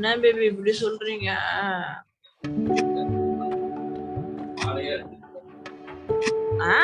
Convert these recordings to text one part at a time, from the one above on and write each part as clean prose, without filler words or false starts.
என்ன பேபி இப்படி சொல்றீங்க? ஆ?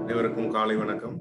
அனைவருக்கும் காலை வணக்கம்.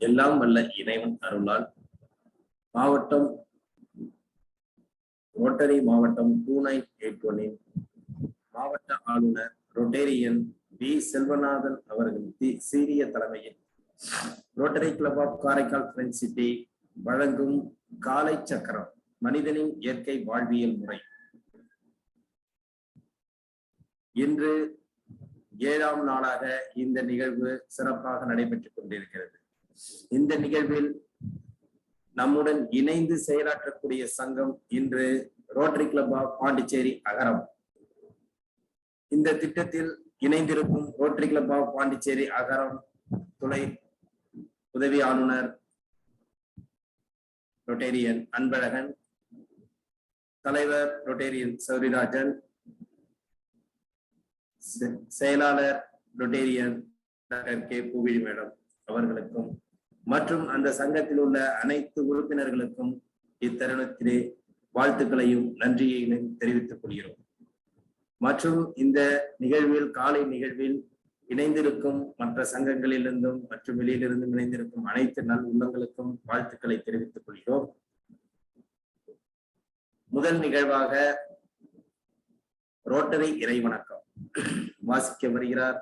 எல்லாம் வல்ல இறைவன் அருளால் மாவட்டம் ரோட்டரி மாவட்டம் 2981 மாவட்ட ஆளுநர் ரொட்டேரியன் வி செல்வநாதன் அவர்கள் சீரிய தலைமையில் rotary club of Karaikal friend city வழங்கும் காலை சக்கரம் மனிதனின் இயற்கை வாழ்வியல் முறை இன்று 7ஆம் நாளாக இந்த நிகழ்வு சிறப்பாக நடைபெற்றுக் கொண்டிருக்கிறது. இந்த நிகழ்வில் நம்முடன் இணைந்து செயலாற்றக்கூடிய சங்கம் இன்று ரோட்டரி கிளப் ஆஃப் பாண்டிச்சேரி அகரம். இந்த திட்டத்தில் இணைந்திருக்கும் ரோட்டரி கிளப் ஆஃப் பாண்டிச்சேரி அகரம் துணை உதவி ஆளுநர் ரொட்டேரியன் அன்பழகன், தலைவர் ரொட்டேரியன் சௌரிராஜன், செயலாளர் ரொட்டேரியன் டாக்டர் கே பூவிழி மேடம் அவர்களுக்கும் மற்றும் அந்த சங்கத்தில் உள்ள அனைத்து உறுப்பினர்களுக்கும் இத்தருணத்திலே வாழ்த்துக்களையும் நன்றியையும் தெரிவித்துக் கொள்கிறோம். மற்றும் இந்த நிகழ்வில் காலை நிகழ்வில் இணைந்திருக்கும் மற்ற சங்கங்களிலிருந்தும் மற்றும் வெளியிலிருந்தும் இணைந்திருக்கும் அனைத்து நல் உள்ளங்களுக்கும் வாழ்த்துக்களை தெரிவித்துக் கொள்கிறோம். முதல் நிகழ்வாக ரோட்டரி இறைவணக்கம் வாசிக்க வருகிறார்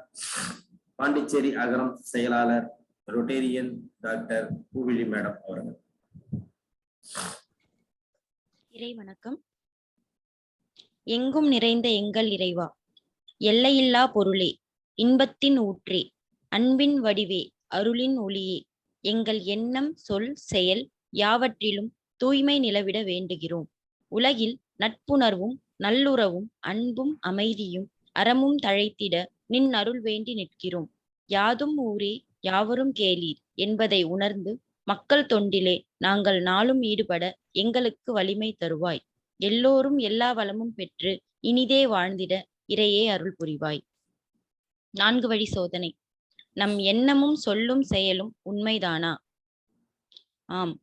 பாண்டிச்சேரி அகரம் செயலாளர் ரொட்டேரியன் டாக்டர் பூவிழி மேடம் அவர்கள். இறைவணக்கம். எங்கும் நிறைந்த எங்கள் இறைவா, எல்லையில்லா பொருளே, இன்பத்தின் ஊற்றே, அன்பின் வடிவே, அருளின் ஒளியே, எங்கள் எண்ணம் சொல் செயல் யாவற்றிலும் தூய்மை நிலவிட வேண்டுகிறோம். உலகில் நட்புணர்வும் நல்லுறவும் அன்பும் அமைதியும் அறமும் தழைத்திட நின் அருள் வேண்டி நிற்கிறோம். யாதும் ஊரே யாவரும் கேளீர் என்பதை உணர்ந்து மக்கள் தொண்டிலே நாங்கள் நாளும் ஈடுபட எங்களுக்கு வலிமை தருவாய். எல்லோரும் எல்லா வளமும் பெற்று இனிதே வாழ்ந்திட இறையே அருள் புரிவாய். 4 வழி சோதனை. நம் எண்ணமும் சொல்லும் செயலும் உண்மைதானா? ஆம்.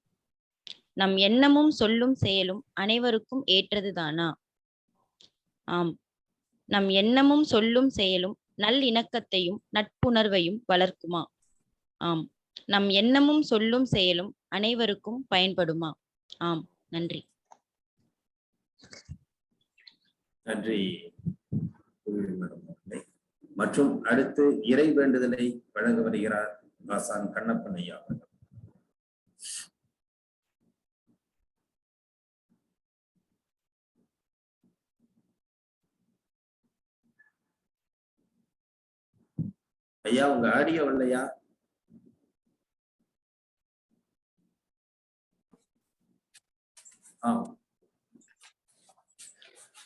நம் எண்ணமும் சொல்லும் செயலும் அனைவருக்கும் ஏற்றதுதானா? ஆம். நம் எண்ணமும் சொல்லும் செயலும் நல்லிணக்கத்தையும் நட்புணர்வையும் வளர்க்குமா? ஆம். நம் எண்ணமும் சொல்லும் செயலும் அனைவருக்கும் பயன்படுமா? ஆம். நன்றி. நன்றி. மற்றும் அடுத்து இறை வேண்டுதலை வழங்க வருகிறார் ஆசான் கண்ணப்பன் ஐயா அவர்கள். ஐயா உங்க ஆடியோ இல்லையா?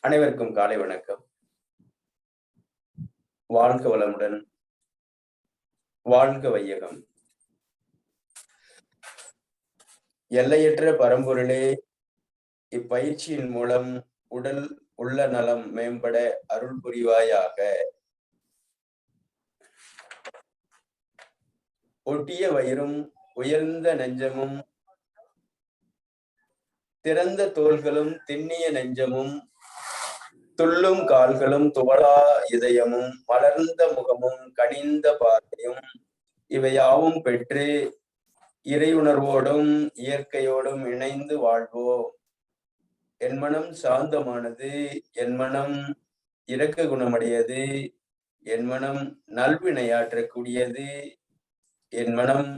அனைவருக்கும் காலை வணக்கம். வாழ்க வளமுடன், வாழ்க வையகம். எல்லையற்ற பரம்பொருளே, இப்பயிற்சியின் மூலம் உடல் உள்ள நலம் மேம்பட அருள் புரிவாயாக. ஒட்டிய வயிறும் உயர்ந்த நெஞ்சமும் திறந்த தோள்களும் திண்ணிய நெஞ்சமும் துள்ளும் கால்களும் துவளா இதயமும் மலர்ந்த முகமும் கனிந்த பார்வையும் இவையாவும் பெற்று இறையுணர்வோடும் இயற்கையோடும் இணைந்து வாழ்வோம். என் மனம் சாந்தமானது, என் மனம் இரக்க குணமுடையது, என் மனம் நல்வினையாற்றக்கூடியது, என் மனம்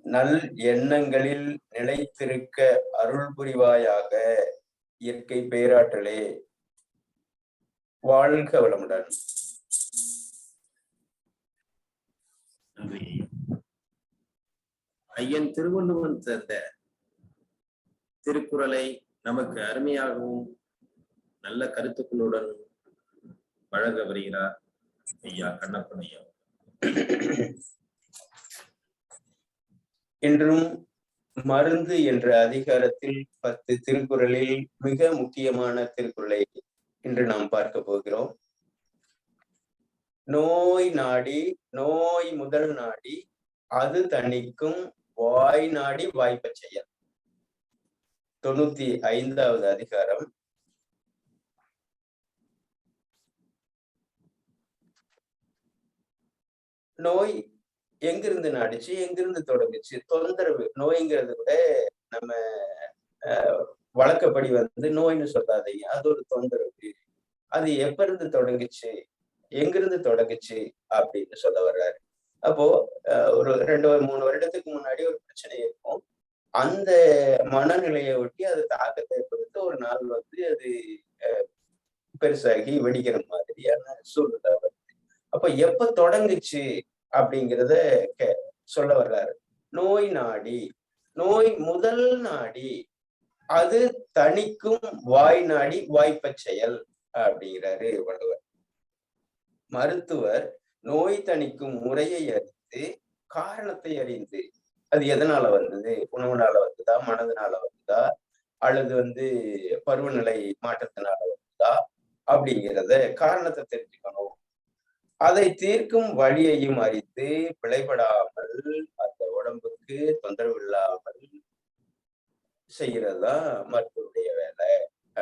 நல் எண்ணங்களில் நிலைத்திருக்க அருள் புரிவாயாக. இயற்கை பேராற்றலே, வாழ்க வளமுடன். ஐயன் திருவள்ளுவன் சேர்ந்த திருக்குறளை நமக்கு அருமையாகவும் நல்ல கருத்துக்களுடன் வழங்க வருகிறார் ஐயா கண்ணப்பன் ஐயா. இன்றும் மருந்து என்ற அதிகாரத்தில் 10 திருக்குறளில் மிக முக்கியமான திருக்குறளை இன்று நாம் பார்க்க போகிறோம். நோய் நாடி நோய் முதல் நாடி அது தணிக்கும் வாய் நாடி வாய்ப்ப செயல். 95வது அதிகாரம். நோய் எங்கிருந்து நாடிச்சு, எங்கிருந்து தொடங்குச்சு? தொந்தரவு, நோய்ங்கிறது கூட நம்ம வழக்கப்படி நோய்னு சொல்லாதீங்க, அது ஒரு தொந்தரவு. அது எப்ப இருந்து தொடங்குச்சு, எங்கிருந்து தொடங்குச்சு அப்படின்னு சொல்ல வர்றாரு. அப்போ ஒரு 2-3 வருடத்துக்கு முன்னாடி ஒரு பிரச்சனை இருக்கும். அந்த மனநிலையை ஒட்டி அது தாக்கத்தை ஏற்படுத்த ஒரு நாள் அது பெருசாகி வெடிக்கிற மாதிரியான சூழ்நிலை வருது. அப்ப எப்ப தொடங்குச்சு அப்படிங்கிறத சொல்ல வர்றாரு. நோய் நாடி, நோய் முதல் நாடி, அது தணிக்கும் வாய் நாடி வாய்ப்பச் செயல் அப்படிங்கிறாரு வள்ளுவர். மருத்துவர் நோய் தணிக்கும் முறையை அறிந்து, காரணத்தை அறிந்து, அது எதனால வந்தது, உணவுனால வந்ததா, மனதினால வந்ததா, அல்லது பருவநிலை மாற்றத்தினால வந்ததா அப்படிங்கிறத காரணத்தை தெரிஞ்சுக்கணும். அதை தீர்க்கும் வழியையும் அறிந்து பிழைபடாமல் அந்த உடம்புக்கு தொந்தரவு இல்லாமல் செய்யறதுதான் மருத்துவருடைய வேலை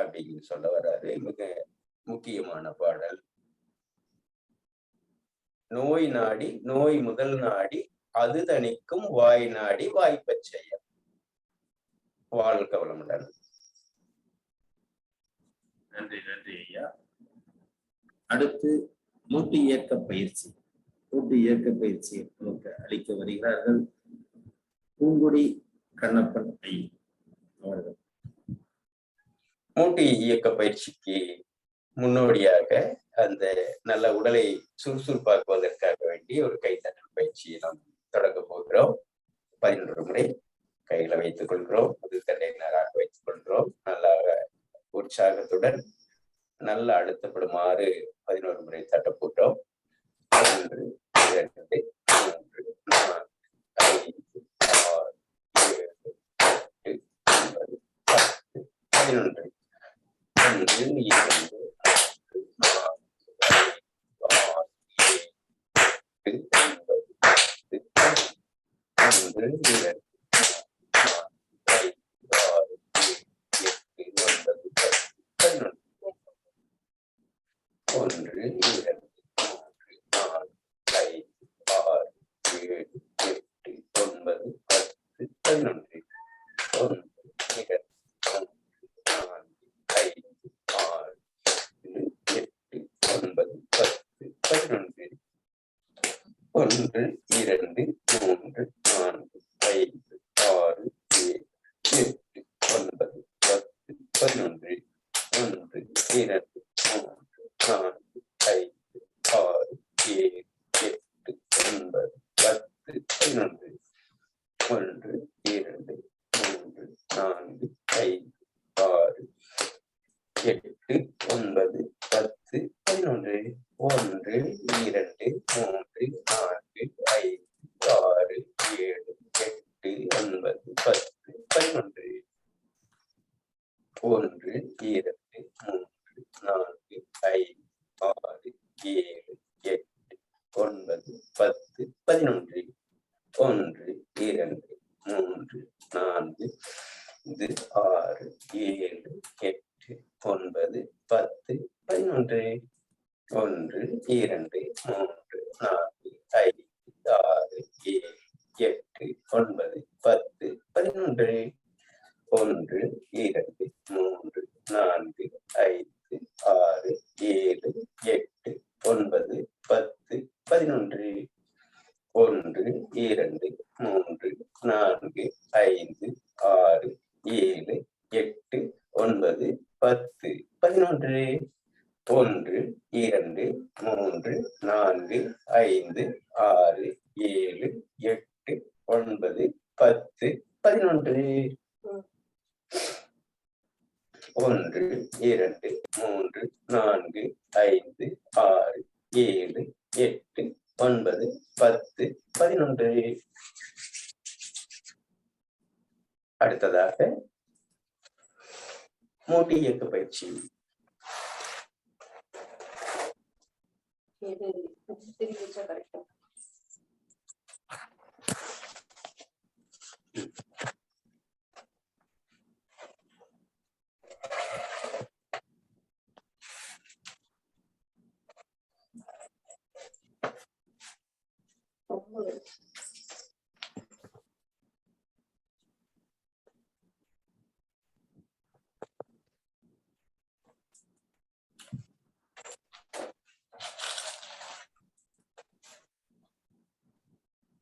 அப்படின்னு சொல்ல வர்றாரு. மிக முக்கியமான பாடல். நோய் நாடி, நோய் முதல் நாடி, அது தணிக்கும் வாய் நாடி வாய்ப்பச் செயல். வாழ்க வளமுடன். நன்றி நன்றி ஐயா. அடுத்து மூட்டு இயக்க பயிற்சி. மூட்டு இயக்க பயிற்சியை நமக்கு அளிக்க வருகிறார்கள் பூங்குடி கண்ணப்பன் ஐயா அவர்கள். மூட்டு இயக்க பயிற்சிக்கு முன்னோடியாக அந்த நல்ல உடலை சுறுசுறுப்பாக்குவதற்காக வேண்டி ஒரு கைத்தட்டல் பயிற்சியை நாம் தொடங்க போகிறோம். 11 முறை கையில வைத்துக் கொள்கிறோம். முதுகட்டை நேராக வைத்துக் கொள்கிறோம். நல்லா உற்சாகத்துடன் நல்ல அழுத்தப்படுமாறு 11 முறை தட்ட போட்டோம். 1, 2, 3, 4, 5, 6, 7, 8, 9, 10, 11. 1, 2, 3, 4, 5, 6, 7, 8, 1, 2, 11. அடுத்ததாக மூட்டு இயக்க பயிற்சி.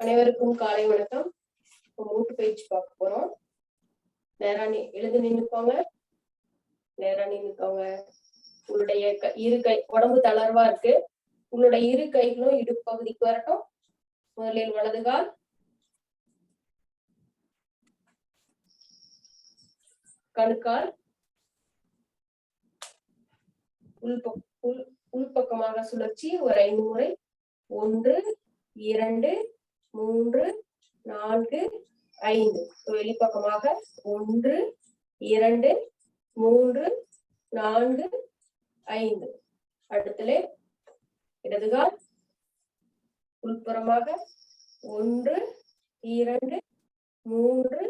அனைவருக்கும் காலை வணக்கம். மூட்டு பயிற்சி பார்க்க போறோம். நேரா எழுந்து நின்னுக்கோங்க. நேரா நின்னுக்கோங்க. உங்களுடைய இரு கை உடம்பு தளர்வா இருக்கு. உங்களுடைய இரு கைகளும் இடுப்பு பகுதிக்கு வரட்டும். முதலில் வலது கால், கணுக்கால் உள்பக்கமாக சுழற்சி ஒரு 5 முறை. 1 2 3 4 5. வெளிப்பக்கமாக 1 2 3 4 5. அடுத்தலே இடதுகால் உள்புறமாக 1 2 3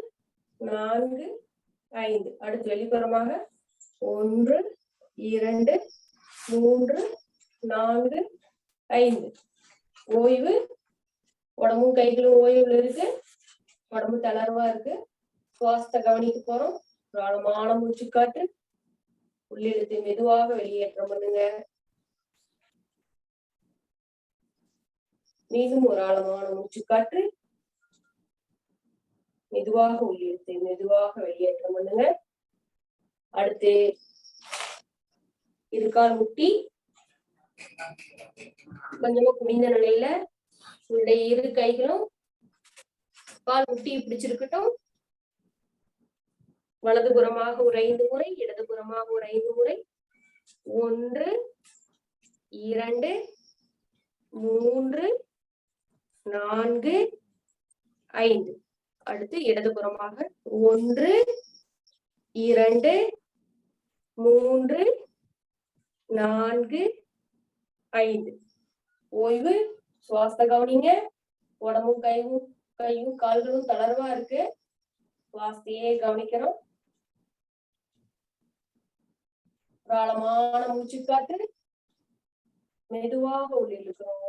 4 5. அடுத்து வெளிப்புறமாக 1 2 3 4 5. ஓய்வு. உடம்பும் கைகளும் ஓய்வுல இருக்கு. உடம்பு தளர்வா இருக்கு. சுவாசத்தை கவனிக்க போறோம். ஒரு ஆழமான மூச்சு காற்று. உள்ளிழுத்து மெதுவாக வெளியேற்றம் பண்ணுங்க. மீண்டும் ஒரு ஆழமான மூச்சு காற்று. மெதுவாக உள்ளிழுத்து மெதுவாக வெளியேற்றம் பண்ணுங்க. அடுத்து இருக்கால் முட்டி கொஞ்சமா குனிந்த நிலையில உங்களுடைய இரு கைகளும் கால் முட்டி பிடிச்சிருக்கட்டும். வலதுபுறமாக ஒரு 5 முறை, இடதுபுறமாக ஒரு 5 முறை. 1 2 3 4 5. அடுத்து இடதுபுறமாக 1 2 3 4 5. ஓய்வு. சுவாசத்தை கவனிங்க. உடம்பும் கையும் கால்களும் தளர்வா இருக்கு. சுவாசத்தையே கவனிக்கிறோம். ஆழமான மூச்சு காற்று. மெதுவாக உள்ளிழுக்கிறோம்.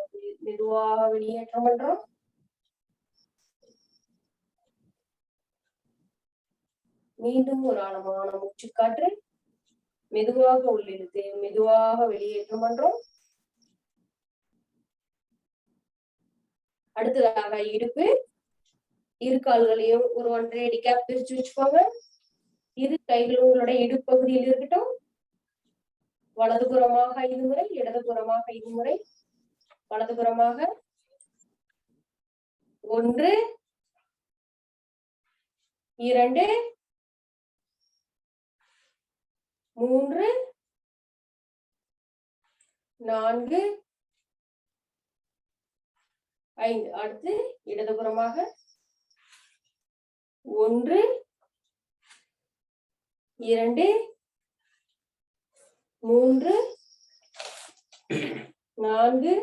மெதுவாக வெளியேற்றம் பண்றோம். மீண்டும் ஒரு ஆழமான மூச்சு காற்று. மெதுவாக உள்ளிழுத்து மெதுவாக வெளியேற்றம் பண்றோம். அடுத்ததாக இடுப்பு. இரு கால்களையும் ஒரு 1.5 அடி கேப் பிரிச்சு வச்சுக்கோங்க. இரு கைகளும் உங்களுடைய இடுப்பு பகுதியில் இருக்கட்டும். வலதுபுறமாக 5 முறை, இடதுபுறமாக 5 முறை. வலதுபுறமாக 1 2 3 4 5. அடுத்து இடதுபுறமாக 1 2 3 4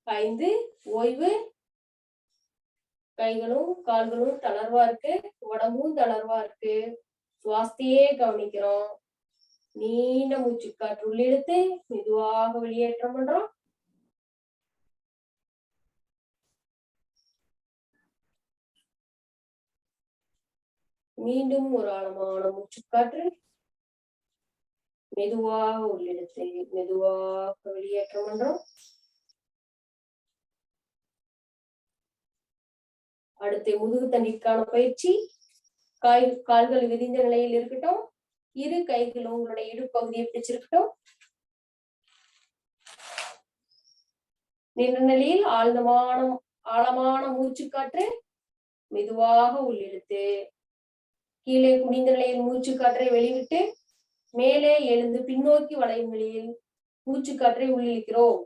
5. ஓய்வு. கைகளும் கால்களும் தளர்வா இருக்கு. உடம்பும் தளர்வா இருக்கு. சுவாசத்தையே கவனிக்கிறோம். நீண்ட மூச்சு காற்று உள்ளிழுத்து மெதுவாக வெளியேற்றம் பண்றோம். மீண்டும் ஒரு ஆழமான மூச்சு காற்று. மெதுவாக உள்ளிழுத்து மெதுவாக வெளியேற்றம் பண்றோம். அடுத்து முதுகு தண்டிற்கான பயிற்சி. கால்கள் விரிந்த நிலையில் இருக்கட்டும். இரு கைகளும் உங்களுடைய இடுப்பு பகுதியை பிடிச்சிருக்கட்டும். நின்ற நிலையில் ஆழமான மூச்சு காற்று. மெதுவாக உள்ளிழுத்து கீழே குனிந்த நிலையில் மூச்சு காற்றை வெளிவிட்டு மேலே எழுந்து பின்னோக்கி வளையும் நிலையில் மூச்சு காற்றை உள்ளிழுக்கிறோம்.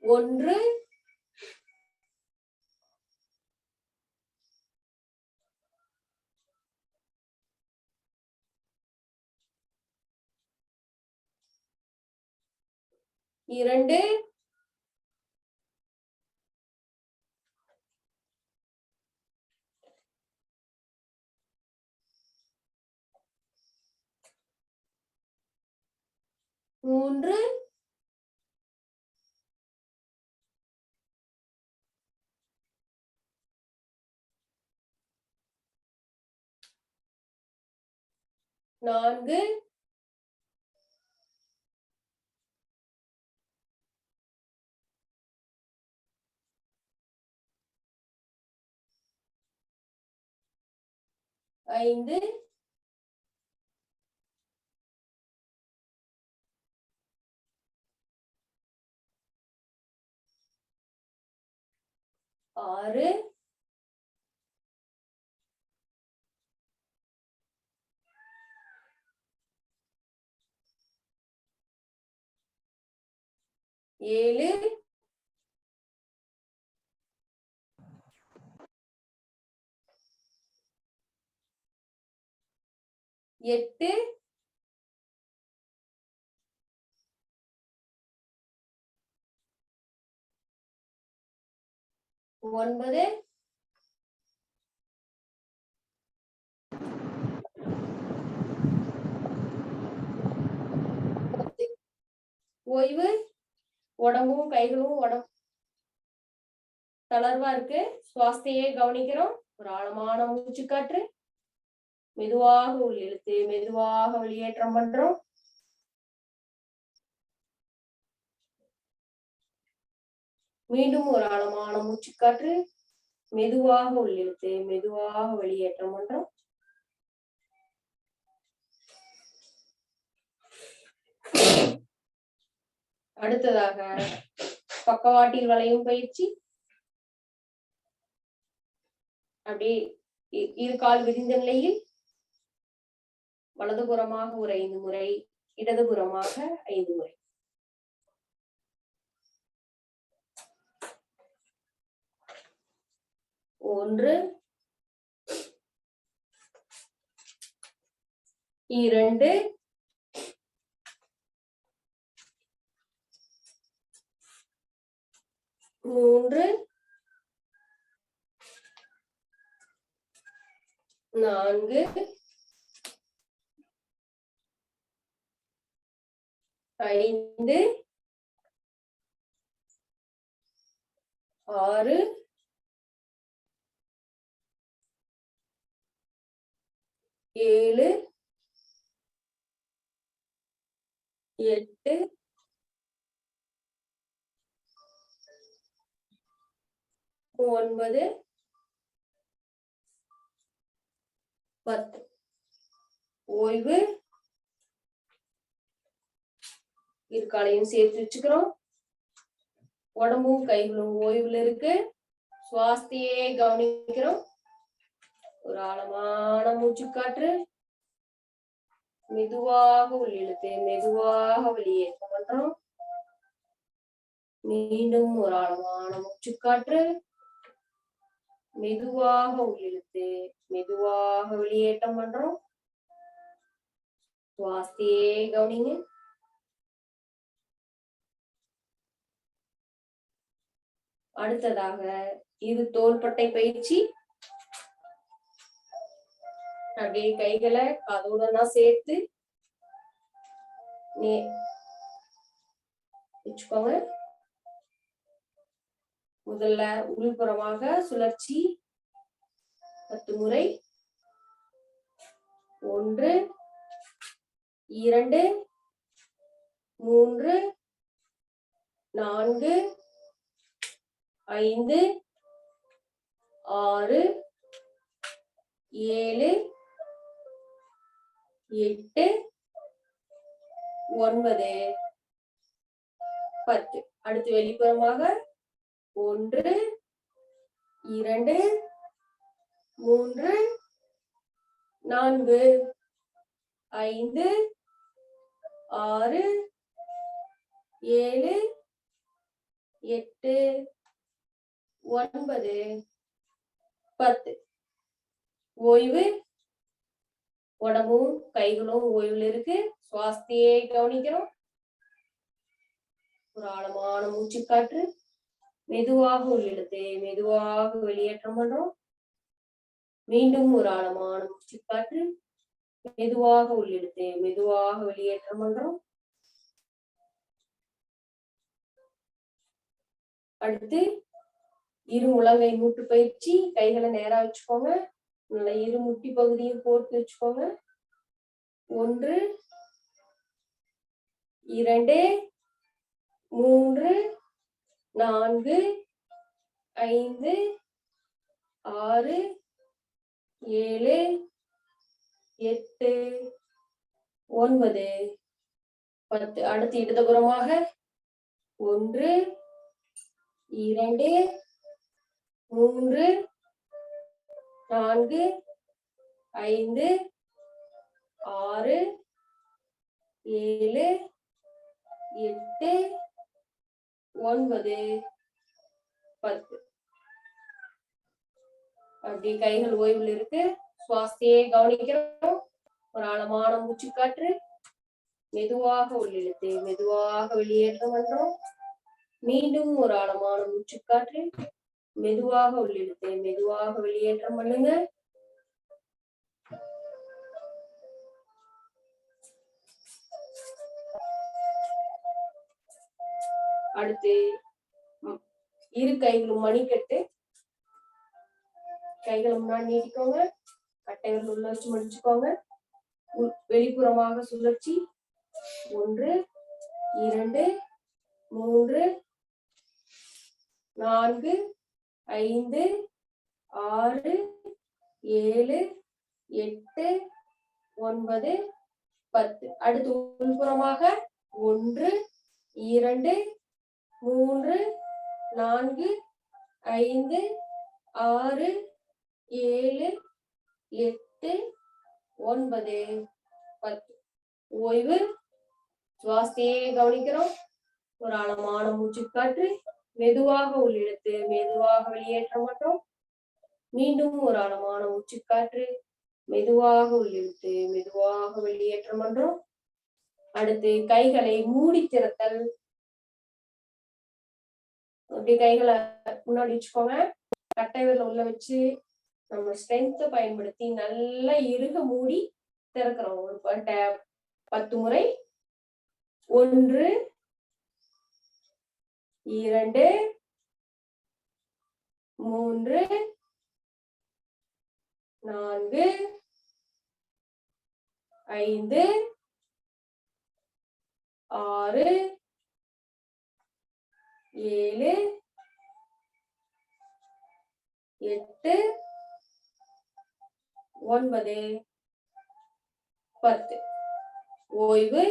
ஒன்று 2 3 4 5 6 7 8 9 ஓய்வு. உடம்பும் கைகளும் தளர்வா இருக்கு. சுவாசத்தையே கவனிக்கிறோம். ஒரு ஆழமான மூச்சு காற்று. மெதுவாக உள் இழுத்து மெதுவாக வெளியேற்றம் பண்றோம். மீண்டும் ஒரு ஆழமான மூச்சு காற்று. மெதுவாக உள் இழுத்து மெதுவாக வெளியேற்றம் பண்றோம். அடுத்ததாக பக்கவாட்டில் வளையும் பயிற்சி. அப்படியே இரு கால் விரிந்த நிலையில் வலதுபுறமாக ஒரு 5 முறை, இடதுபுறமாக 5 முறை. ஒன்று, 2, 3, 4, 5, 6, 7, 8, 9, 10. ஓய்வு. இரு காலையும் சேர்த்து வச்சுக்கிறோம். உடம்பும் கைகளும் ஓய்வுல இருக்கு. சுவாசத்தையே கவனிக்கிறோம். ஒரு ஆழமான மூச்சு காற்று. மெதுவாக உள் இழுத்து மெதுவாக வெளியேற்றம் பண்றோம். மீண்டும் ஒரு ஆழமான மூச்சு காற்று. மெதுவாக உள் இழுத்து மெதுவாக வெளியேற்றம் பண்றோம். சுவாசத்தையே கவனிங்க. அடுத்ததாக இது தோள்பட்டை பயிற்சி. அப்படியே கைகளை காதோடனா சேர்த்து வச்சுக்கோங்க. முதல்ல உள்புறமாக சுழற்சி 10 முறை. 1, 2, 3, 4, 5, 6, 7, 8, 9, 10. அடுத்து வெளிப்புறமாக 1, 2, 3, 4, 5, 6, 7, 8, 9, 10. ஓய்வு. உடம்பும் கைகளும் ஓய்வுல இருக்கு. சுவாசத்தையே கவனிக்கிறோம். ஒரு ஆழமான மூச்சு காற்று. மெதுவாக உள்ளிழுத்து மெதுவாக வெளியேற்றம் பண்றோம். மீண்டும் ஒரு ஆழமான மூச்சு காற்று. மெதுவாக உள்ளிழுத்து மெதுவாக வெளியேற்றம் பண்றோம். அடுத்து இரு முழங்கை மூட்டு பயிற்சி. கைகளை நேரா வச்சுக்கோங்க. நல்லா இரு முட்டி பகுதியும் கோர்த்து வச்சுக்கோங்க. 1 2 3 4 5 6 7 8 9 10. அடுத்து இடதுபுறமாக 1 2 3 4 5 6 7 8 9 10. அப்படி கைகள் ஓய்வில் இருக்கு. சுவாசத்தையே கவனிக்கிறோம். ஒரு ஆழமான மூச்சு காற்று மெதுவாக உள்ளிழுத்து மெதுவாக வெளியேற்றம் பண்றோம். மீண்டும் ஒரு ஆழமான மூச்சு காற்று மெதுவாக உள்ளிழுத்து மெதுவாக வெளியேற்றம் பண்ணுங்க. அடுத்து இரு கைகளும் மணிக்கட்டு. கைகளை முன்னாடி நீட்டிக்கோங்க. கட்டைகள் உள்ள வச்சு மடிச்சுக்கோங்க. வெளிப்புறமாக சுழற்சி 1 2 3 4 5 6 7 8 9 10. அடுத்து உள்புறமாக 1 2 3 4 5 6 7 8 9 10. ஓய்வு. சுவாசத்தையே கவனிக்கிறோம். ஒரு ஆழமான மூச்சு காற்று மெதுவாக உள்ளிழுத்து மெதுவாக வெளியேற்றம் பண்றோம். மீண்டும் ஒரு ஆழமான மூச்சு காற்று மெதுவாக உள்ளிழுத்து மெதுவாக வெளியேற்றம் பண்றோம். அடுத்து கைகளை மூடி திறத்தல். அப்படி கைகளை முன்னாடி வச்சுக்கோங்க. கட்டை விரல உள்ள வச்சு நம்ம ஸ்ட்ரென்த்தை பயன்படுத்தி நல்லா இறுக மூடி திறக்கிறோம். ஒரு 10 முறை. 1 2 3 4 5 6 7 8 9 10. ஓய்வு.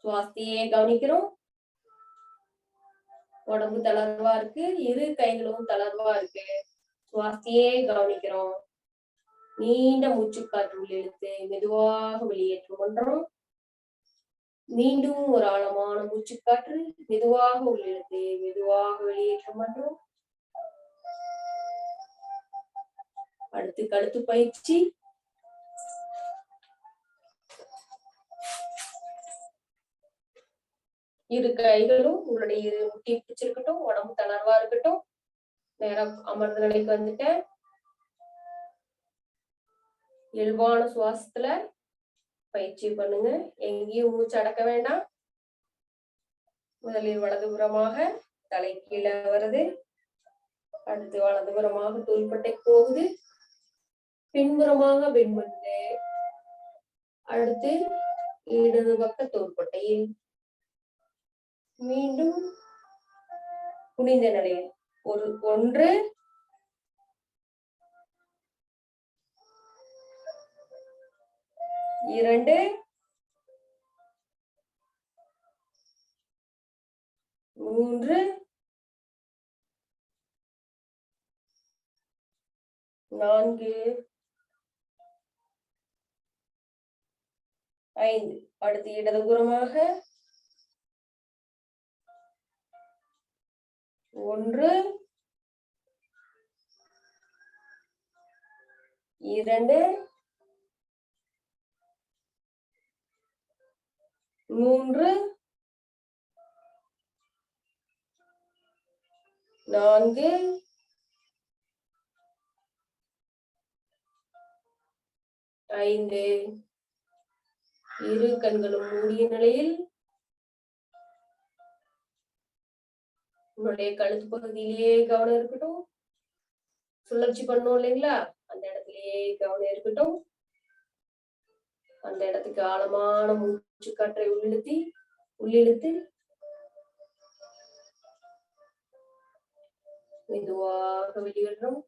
சுவாசத்தையே கவனிக்கிறோம். உடம்பு தளர்வா இருக்கு. இரு கைகளும் தளர்வா இருக்கு. சுவாசத்தையே கவனிக்கிறோம். நீண்ட மூச்சு காற்று உள்ளிழுத்து மெதுவாக வெளியேற்றம் பண்றோம். மீண்டும் ஒரு ஆழமான மூச்சு காற்று மெதுவாக உள்ளிழுத்து மெதுவாக வெளியேற்றம் பண்றோம். அடுத்து கழுத்து பயிற்சி. இரு கைகளும் உங்களுடைய இரு முட்டி பிடிச்சிருக்கட்டும். உடம்பு தளர்வா இருக்கட்டும். நேரம் அமர்ந்த நிலைக்கு வந்துட்டேன். இயல்பான சுவாசத்துல பயிற்சி பண்ணுங்க. எங்கேயும் மூச்சு அடக்க வேண்டாம். முதலில் வலதுபுறமாக தலை கீழே வருது. அடுத்து வலதுபுறமாக தோள்பட்டை போகுது. பின்புறமாக பெண் பண்ணுது. அடுத்து இடது பக்க தோள்பட்டையில் மீண்டும் குனிந்த நிலையில் 1 2 3 4 5. அடுத்து இடதுபுறமாக 1 2 3 4 5. இரு கண்களும் மூடிய நிலையில் உங்களுடைய கழுத்து பகுதியிலேயே கவனம் இருக்கட்டும். சுழற்சி பண்ணோம் இல்லைங்களா, அந்த இடத்திலேயே கவனம் இருக்கட்டும். அந்த இடத்துக்கு ஆழமான மூச்சு காற்றை உள்ளிழுத்து மெதுவாக வெளியிடணும்.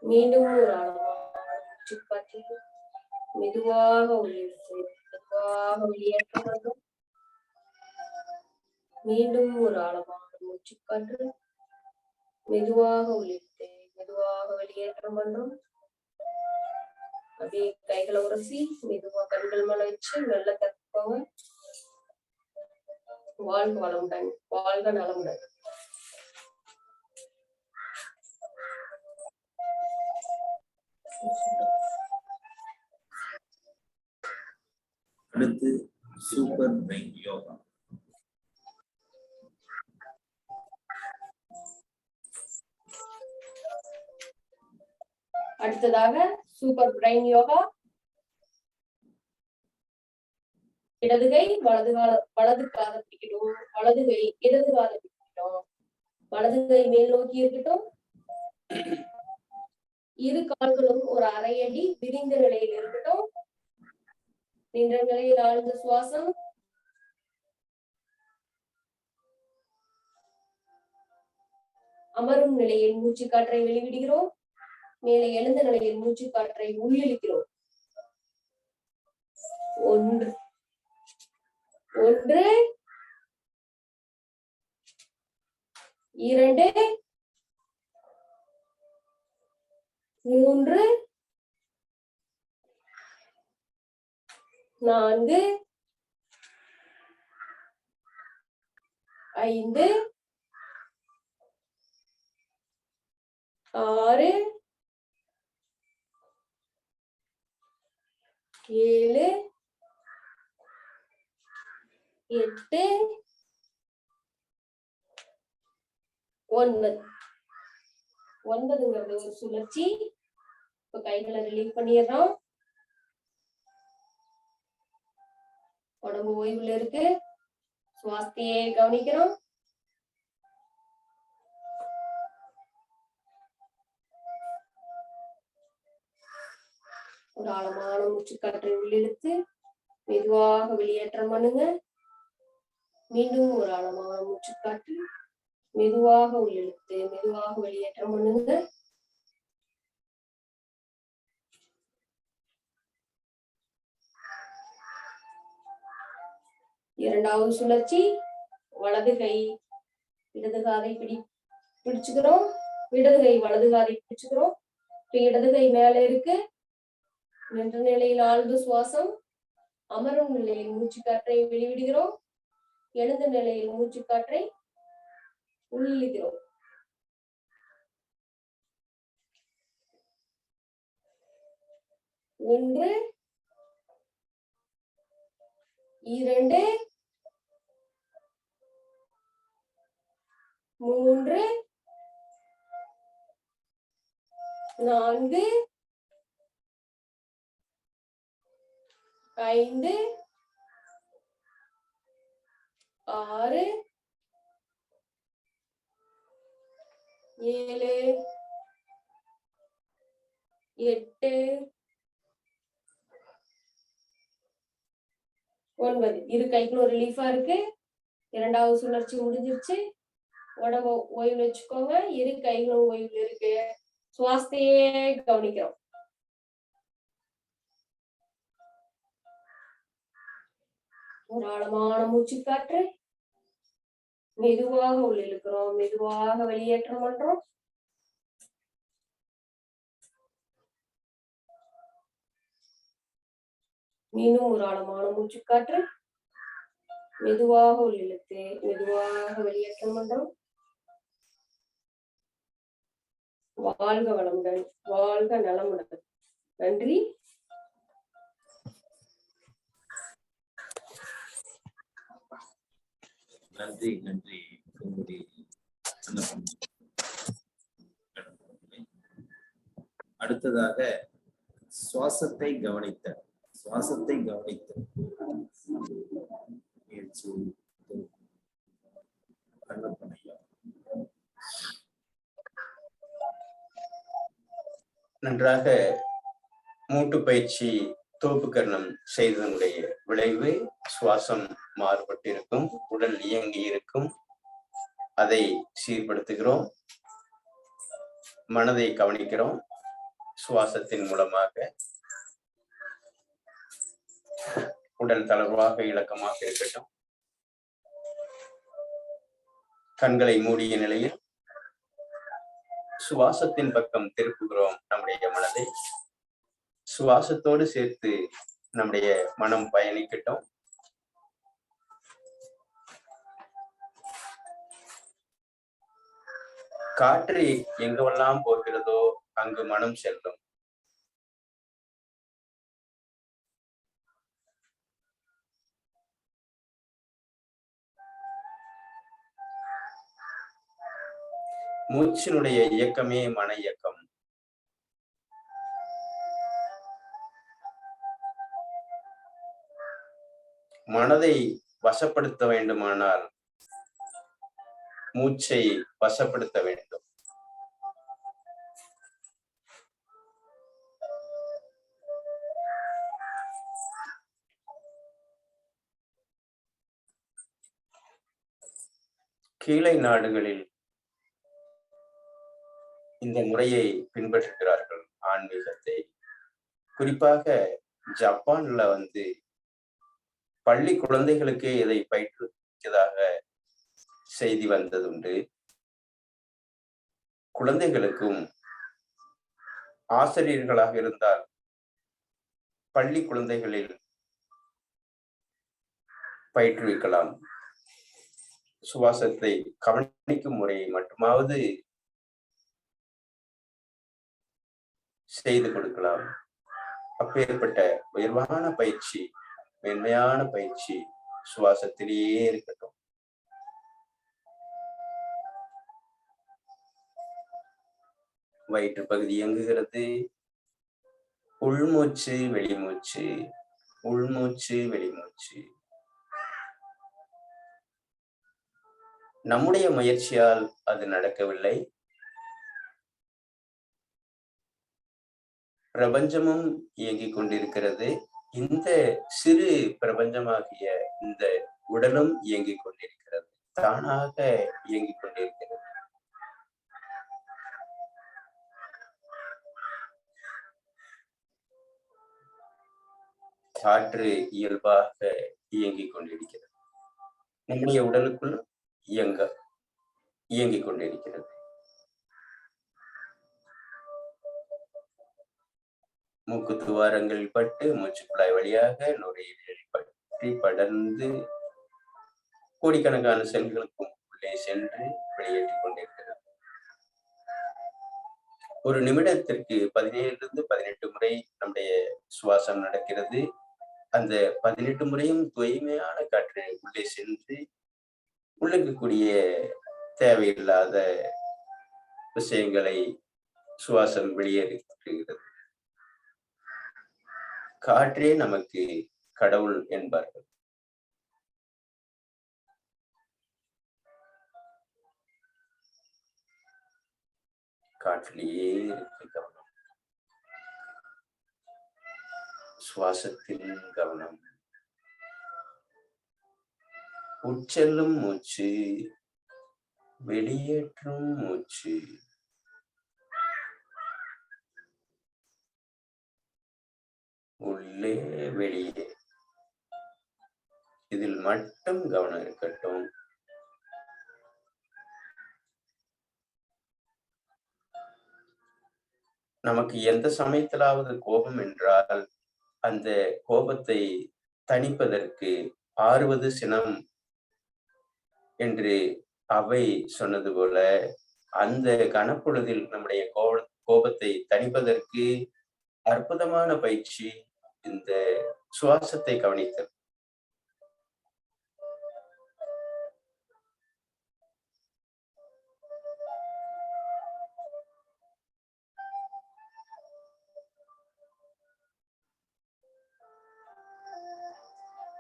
மீண்டும் ஒரு ஆழமான மூச்சு காற்று மெதுவாக உள்ளிழுத்து மெதுவாக வெளியேற்ற வேண்டும். மீண்டும் ஒரு ஆழமான மூச்சு காற்று மெதுவாக உள்ளிழுத்து மெதுவாக வெளியேற்ற வேண்டும். அப்படியே கைகளை உரசி மெதுவா கண்கள் மேல வச்சு மெல்ல தற்போங்க. வாழ்க வளமுடன், வாழ்க நலமுடன். அடுத்து சூப்பர் பிரெயின் யோகா. அடுத்ததாக சூப்பர் பிரெயின் யோகா. இடது கை வலது காதை பிடிக்கட்டும், வலது கை இடது காதை பிடிக்கட்டும், வலது கை மேல் நோக்கி இருக்கட்டும். இரு கால்களும் ஒரு அரை அடி விரிந்த நிலையில் இருக்கட்டும். நின்ற நிலையில் ஆழ்ந்த சுவாசம். அமரும் நிலையில் மூச்சு காற்றை வெளிவிடுகிறோம். மேலே எழுந்த நிலையில் மூச்சு காற்றை உள்ளிழுக்கிறோம். ஒன்று, 2, 3, 4, 5, 6, 7, 8, 9. 9ங்கிறது ஒரு சுழற்சி. இப்ப கைகளை ரிலீவ் பண்ணிடுறோம். உடம்பு ஓய்வுல இருக்கு. சுவாசத்தையே கவனிக்கிறோம். ஒரு ஆழமான மூச்சுக்காற்றை உள்ளிழுத்து மெதுவாக வெளியேற்றம் பண்ணுங்க. மீண்டும் ஒரு ஆழமான மூச்சுக்காற்று மெதுவாக உள்ளிழுத்து மெதுவாக வெளியேற்றம் பண்ணுங்க. இரண்டாவது சுழற்சி. வலது கை இடது காதை பிடிச்சுக்கிறோம். இடது கை வலது காதை பிடிச்சுக்கிறோம். இடது கை மேல இருக்கு. நின்ற நிலையில் ஆழ்ந்த சுவாசம். அமரும் நிலையில் மூச்சு காற்றை வெளிவிடுகிறோம். எழுந்த நிலையில் மூச்சு காற்றை உள்ளிழுக்கிறோம். 1, 2, 3, 4, 5, 6, 7, 8, 9. இரு கைகளும் ரிலீஃபா இருக்கு. இரண்டாவது சுழற்சி முடிஞ்சிருச்சு. உடம்பு ஓய்வு வச்சுக்கோங்க. இரு கைகளும் ஓய்வுல இருக்கு. சுவாசத்தையே கவனிக்கிறோம். ஒரு ஆழமான மூச்சு காற்று மெதுவாக உள்ளிழுக்கிறோம். மெதுவாக வெளியேற்றம் பண்றோம். மீண்டும் ஒரு ஆழமான மூச்சு காற்று மெதுவாக உள்ளிழுத்து மெதுவாக வெளியேற்றம் பண்றோம். வாழ்க வளமுடன், வாழ்க நலமுடன். நன்றி. நன்றி நன்றி. அடுத்ததாக சுவாசத்தை கவனித்த நன்றாக மூட்டு பயிற்சி தோப்பு கர்ணம் செய்ததனுடைய விளைவு சுவாசம் மாறுபட்டிருக்கும், உடல் இயங்கி இருக்கும். அதை சீர்படுத்துகிறோம், மனதை கவனிக்கிறோம். சுவாசத்தின் மூலமாக உடல் தளர்வாக இலக்கமாக இருக்கட்டும். கண்களை மூடிய நிலையில் சுவாசத்தின் பக்கம் திருப்புகிறோம் நம்முடைய மனதை. சுவாசத்தோடு சேர்த்து நம்முடைய மனம் பயணிக்கட்டும். காற்று எங்கெல்லாம் போகிறதோ அங்கு மனம் செல்லும். மூச்சினுடைய இயக்கமே மன இயக்கம். மனதை வசப்படுத்த வேண்டுமானால் மூச்சை வசப்படுத்த வேண்டும். கீழை நாடுகளில் இந்த முறையை பின்பற்றுகிறார்கள். ஆன்மீகத்தை குறிப்பாக ஜப்பான்ல பள்ளி குழந்தைகளுக்கே இதை பயிற்றுவிப்பதாக செய்தி வந்ததுண்டு. குழந்தைகளுக்கும் ஆசிரியர்களாக இருந்தால் பள்ளி குழந்தைகளில் பயிற்றுவிக்கலாம். சுவாசத்தை கவனிக்கும் முறையை மட்டுமாவது செய்து கொடுக்கலாம். அப்பேற்பட்ட உயர்வான பயிற்சி, மென்மையான பயிற்சி சுவாசத்திலேயே இருக்கட்டும். வயிற்று பகுதி இயங்குகிறது. உள்மூச்சு வெளிமூச்சு, உள்மூச்சு வெளிமூச்சு. நம்முடைய முயற்சியால் அது நடக்கவில்லை. பிரபஞ்சமும் இயங்கிக் கொண்டிருக்கிறது. இந்த சிறு பிரபஞ்சமாகிய இந்த உடலும் இயங்கிக் கொண்டிருக்கிறது, தானாக இயங்கிக் கொண்டிருக்கிறது. காற்று இயல்பாக இயங்கிக் கொண்டிருக்கிறது. நம்முடைய உடலுக்குள் இயங்கிக் கொண்டிருக்கிறது. மூக்கு துவாரங்கள் பட்டு மூச்சுக்குழாய் வழியாக நுரையீரலில் பற்றி படர்ந்து கோடிக்கணக்கான செல்களுக்கும் உள்ளே சென்று வெளியேற்றிக் கொண்டிருக்கிறது. ஒரு நிமிடத்திற்கு 17 to 18 முறை நம்முடைய சுவாசம் நடக்கிறது. அந்த 18 முறையும் தூய்மையான காற்று உள்ளே சென்று உள்ளிருக்கக்கூடிய தேவையில்லாத விஷயங்களை சுவாசம் வெளியேறுகிறது. காற்றே நமக்கு கடவுள் என்பார்கள். காற்றிலேயே இருக்கு கவனம், சுவாசத்தில் கவனம். உட்செல்லும் மூச்சு, வெளியேற்றும் மூச்சு. உள்ளே வெளியே, இதில் மட்டும் கவனம் இருக்கட்டும். நமக்கு எந்த சமயத்திலாவது கோபம் என்றால் அந்த கோபத்தை தணிப்பதற்கு 60 சினம் என்று அவை சொன்னது போல, அந்த கனப்பொழுதில் நம்முடைய கோபத்தை தணிப்பதற்கு அற்புதமான பயிற்சி இந்த சுவாசத்தை கவனித்தல்.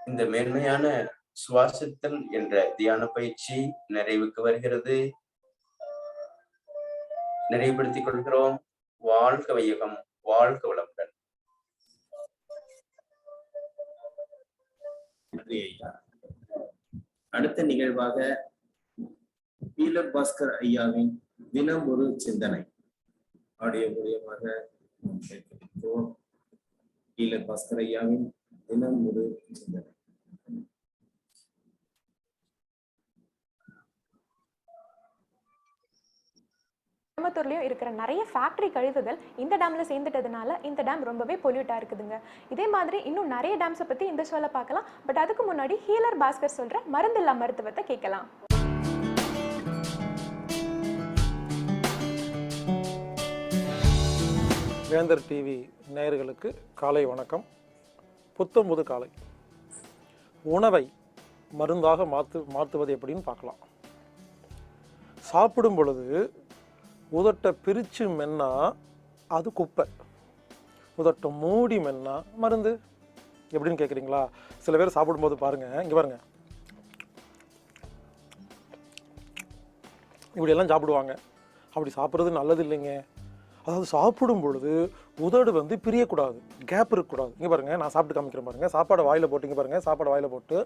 இந்த மேன்மையான சுவாசித்தல் என்ற தியான பயிற்சி நிறைவுக்கு வருகிறது. நிறைவுபடுத்திக் கொள்கிறோம். வாழ்க வையகம், வாழ்க வளமுடன். நன்றி ஐயா. அடுத்த நிகழ்வாக பீலர் பாஸ்கர் ஐயாவின் தினம் ஒரு சிந்தனை ஆடியோ மூலியமாக கேட்கிறோம். பீலர் பாஸ்கர் ஐயாவின் தினம் ஒரு சிந்தனை. கோயம்புத்தூர்லயும் இருக்கிற நிறைய ஃபேக்டரி கழிவுகள் இந்த டேம்ல சேர்ந்துட்டதுனால இந்த டேம் ரொம்பவே பொல்யூட்டா இருக்குதுங்க. இதே மாதிரி இன்னும் நிறைய டேம்ஸை பத்தி இந்த ஷோல பார்க்கலாம். பட் அதுக்கு முன்னாடி ஹீலர் பாஸ்கர் சொல்ற மருந்தில்லா மருத்துவத்தை கேட்கலாம். வேந்தர் டிவி நேயர்களுக்கு காலை வணக்கம். புத்தம்புது காலை. உணவை மருந்தாக மாற்றுவது எப்படின்னு பார்க்கலாம். சாப்பிடும் பொழுது உதட்டை பிரித்து மென்னா அது குப்பை, உதட்டை மூடி மென்னா மருந்து. எப்படின்னு கேட்குறீங்களா? சில பேர் சாப்பிடும்போது பாருங்கள், இங்கே பாருங்கள், இப்படியெல்லாம் சாப்பிடுவாங்க. அப்படி சாப்பிட்றது நல்லது இல்லைங்க. அதாவது சாப்பிடும் பொழுது உதடு பிரியக்கூடாது, கேப் இருக்கக்கூடாது. இங்கே பாருங்கள், நான் சாப்பிட்டு காமிக்கிறேன் பாருங்கள். சாப்பாடை வாயில் போட்டு, இங்கே பாருங்கள், சாப்பாடை வாயில் போட்டு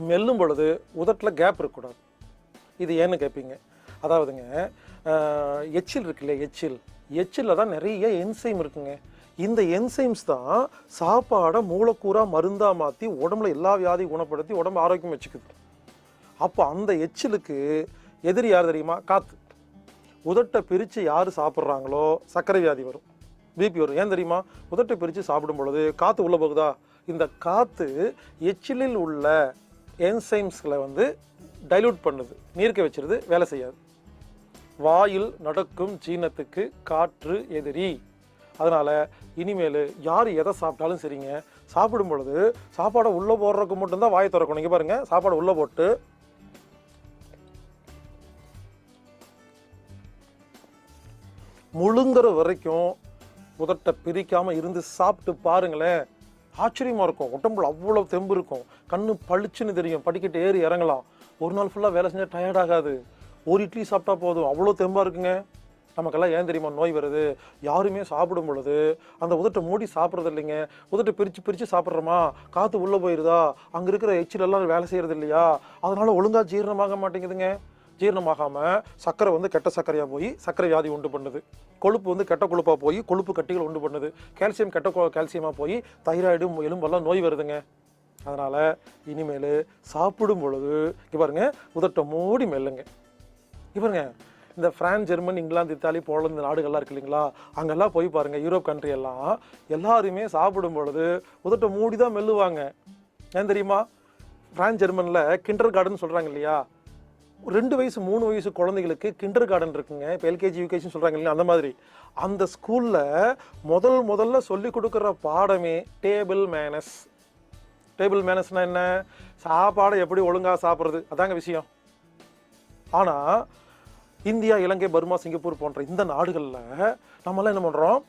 மெல்லும் பொழுது உதட்டில் கேப் இருக்கக்கூடாது. இது ஏன்னு கேட்பீங்க. அதாவதுங்க, எச்சில் இருக்குல்ல, எச்சிலில் தான் நிறைய என்சைம் இருக்குங்க. இந்த என்சைம்ஸ் தான் சாப்பாடை மூலக்கூறாக மருந்தாக மாற்றி உடம்புல எல்லா வியாதியும் குணப்படுத்தி உடம்பு ஆரோக்கியம் வச்சுக்குது. அப்போ அந்த எச்சிலுக்கு எதிரி யார் தெரியுமா? காற்று. உதட்டை பிரித்து யார் சாப்பிட்றாங்களோ சர்க்கரை வியாதி வரும், பிபி வரும். ஏன் தெரியுமா? உதட்டை பிரித்து சாப்பிடும் பொழுது காற்று உள்ளே போகுதா, இந்த காற்று எச்சிலில் உள்ள என்சைம்ஸ்களை டைல்யூட் பண்ணுது, நீர்க்க வச்சிருது, வேலை செய்யாது. வாயில் நடக்கும் ஜீனத்துக்கு காற்று எதிரி. அதனால் இனிமேல் யார் எதை சாப்பிட்டாலும் சரிங்க, சாப்பிடும் பொழுது சாப்பாடை உள்ளே போடுறதுக்கு மட்டும்தான் வாயை திறக்கணும். இங்கே பாருங்கள், சாப்பாடை உள்ளே போட்டு முழுங்குற வரைக்கும் உதட்டை பிரிக்காமல் இருந்து சாப்பிட்டு பாருங்களேன். ஆச்சரியமாக இருக்கும். உடம்புல அவ்வளோ தெம்பு இருக்கும். கண்ணு பளிச்சுன்னு தெரியும். படிக்கட்டு ஏறி இறங்கலாம். ஒரு நாள் ஃபுல்லாக வேலை செஞ்சால் டயர்ட் ஆகாது. ஒரு இட்லி சாப்பிட்டா போதும், அவ்வளோ தெம்பாக இருக்குங்க. நமக்கெல்லாம் ஏன் தெரியுமா நோய் வருது? யாருமே சாப்பிடும் பொழுது அந்த உதட்டை மூடி சாப்பிட்றது இல்லைங்க. உதட்டை பிரித்து சாப்பிட்றோமா, காற்று உள்ளே போயிடுதா, அங்கே இருக்கிற எச்சிலெல்லாம் வேலை செய்கிறது இல்லையா, அதனால் ஒழுங்காக ஜீரணமாக மாட்டேங்குதுங்க. ஜீரணமாகாமல் சர்க்கரை கெட்ட சர்க்கரையாக போய் சர்க்கரை வியாதி உண்டு பண்ணுது. கொழுப்பு கெட்ட கொழுப்பாக போய் கொழுப்பு கட்டிகள் உண்டு பண்ணுது. கால்சியம் கெட்ட கால்சியமாக போய் தைராய்டு எலும்பெல்லாம் நோய் வருதுங்க. அதனால் இனிமேல் சாப்பிடும் பொழுது இங்கே பாருங்க, உதட்டை மூடி மெல்லுங்க. இங்கே பாருங்க, இந்த France, German, England, Italy, Poland நாடுகள்லாம் இருக்கு இல்லைங்களா, அங்கெல்லாம் போய் பாருங்கள், யூரோப் கண்ட்ரி எல்லாம் எல்லாருமே சாப்பிடும் பொழுது உதட்டை மூடி தான் மெல்லுவாங்க. ஏன் தெரியுமா? பிரான்ஸ், ஜெர்மனில் கிண்டர் கார்டன் சொல்கிறாங்க இல்லையா, 2 வயசு 3 வயசு குழந்தைகளுக்கு கிண்டர் கார்டன் இருக்குங்க. இப்போ எல்கேஜி யூகேஜின்னு சொல்கிறாங்க இல்லையா, அந்த மாதிரி அந்த ஸ்கூலில் முதல்ல சொல்லி கொடுக்குற பாடமே டேபிள் மேனஸ். டேபிள் மேனஸ்னால் என்ன? சாப்பாடை எப்படி ஒழுங்காக சாப்பிட்றது, அதாங்க விஷயம். ஆனால் இந்தியா, இலங்கை, பர்மா, சிங்கப்பூர் போன்ற இந்த நாடுகளில் நம்மளாம் என்ன பண்ணுறோம்?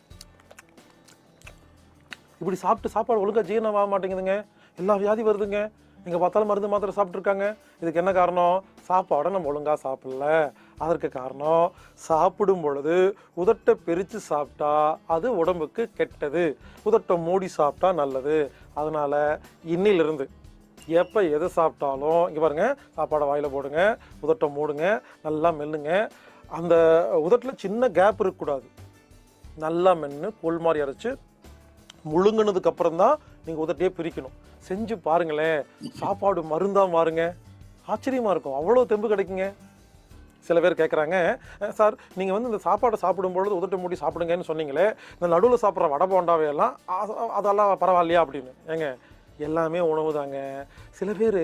இப்படி சாப்பிட்டு சாப்பாடு ஒழுங்காக ஜீரணம் ஆக மாட்டேங்குதுங்க. எல்லா வியாதி வருதுங்க. எங்கே பார்த்தாலும் மருந்து மாத்திரை சாப்பிட்ருக்காங்க. இதுக்கு என்ன காரணம்? சாப்பாடை நம்ம ஒழுங்காக சாப்பிடல. அதற்கு காரணம், சாப்பிடும் பொழுது உதட்டை பிரித்து சாப்பிட்டா அது உடம்புக்கு கெட்டது, உதட்டை மூடி சாப்பிட்டா நல்லது. அதனால் இன்னிலிருந்து எப்போ எதை சாப்பிட்டாலும் இங்கே பாருங்கள், சாப்பாடை வாயில் போடுங்க, உதட்டை மூடுங்க, நல்லா மெல்லுங்க. அந்த உதட்டில் சின்ன கேப் இருக்கக்கூடாது. நல்லா மென்று கோல் மாதிரி அரைச்சி முழுங்கினதுக்கு அப்புறம் தான் நீங்கள் உதட்டையே பிரிக்கணும். செஞ்சு பாருங்களேன், சாப்பாடு மருந்தாக மாறுங்க. ஆச்சரியமாக இருக்கும், அவ்வளோ தெம்பு கிடைக்குங்க. சில பேர் கேட்குறாங்க, சார் நீங்கள் இந்த சாப்பாடை சாப்பிடும்பொழுது உதட்டை மூடி சாப்பிடுங்கன்னு சொன்னீங்களே, இந்த நடுவில் சாப்பிட்ற வடை போண்டாவையெல்லாம் அதெல்லாம் பரவாயில்லையா அப்படின்னு. ஏங்க, எல்லாமே உணவு தாங்க. சில பேர்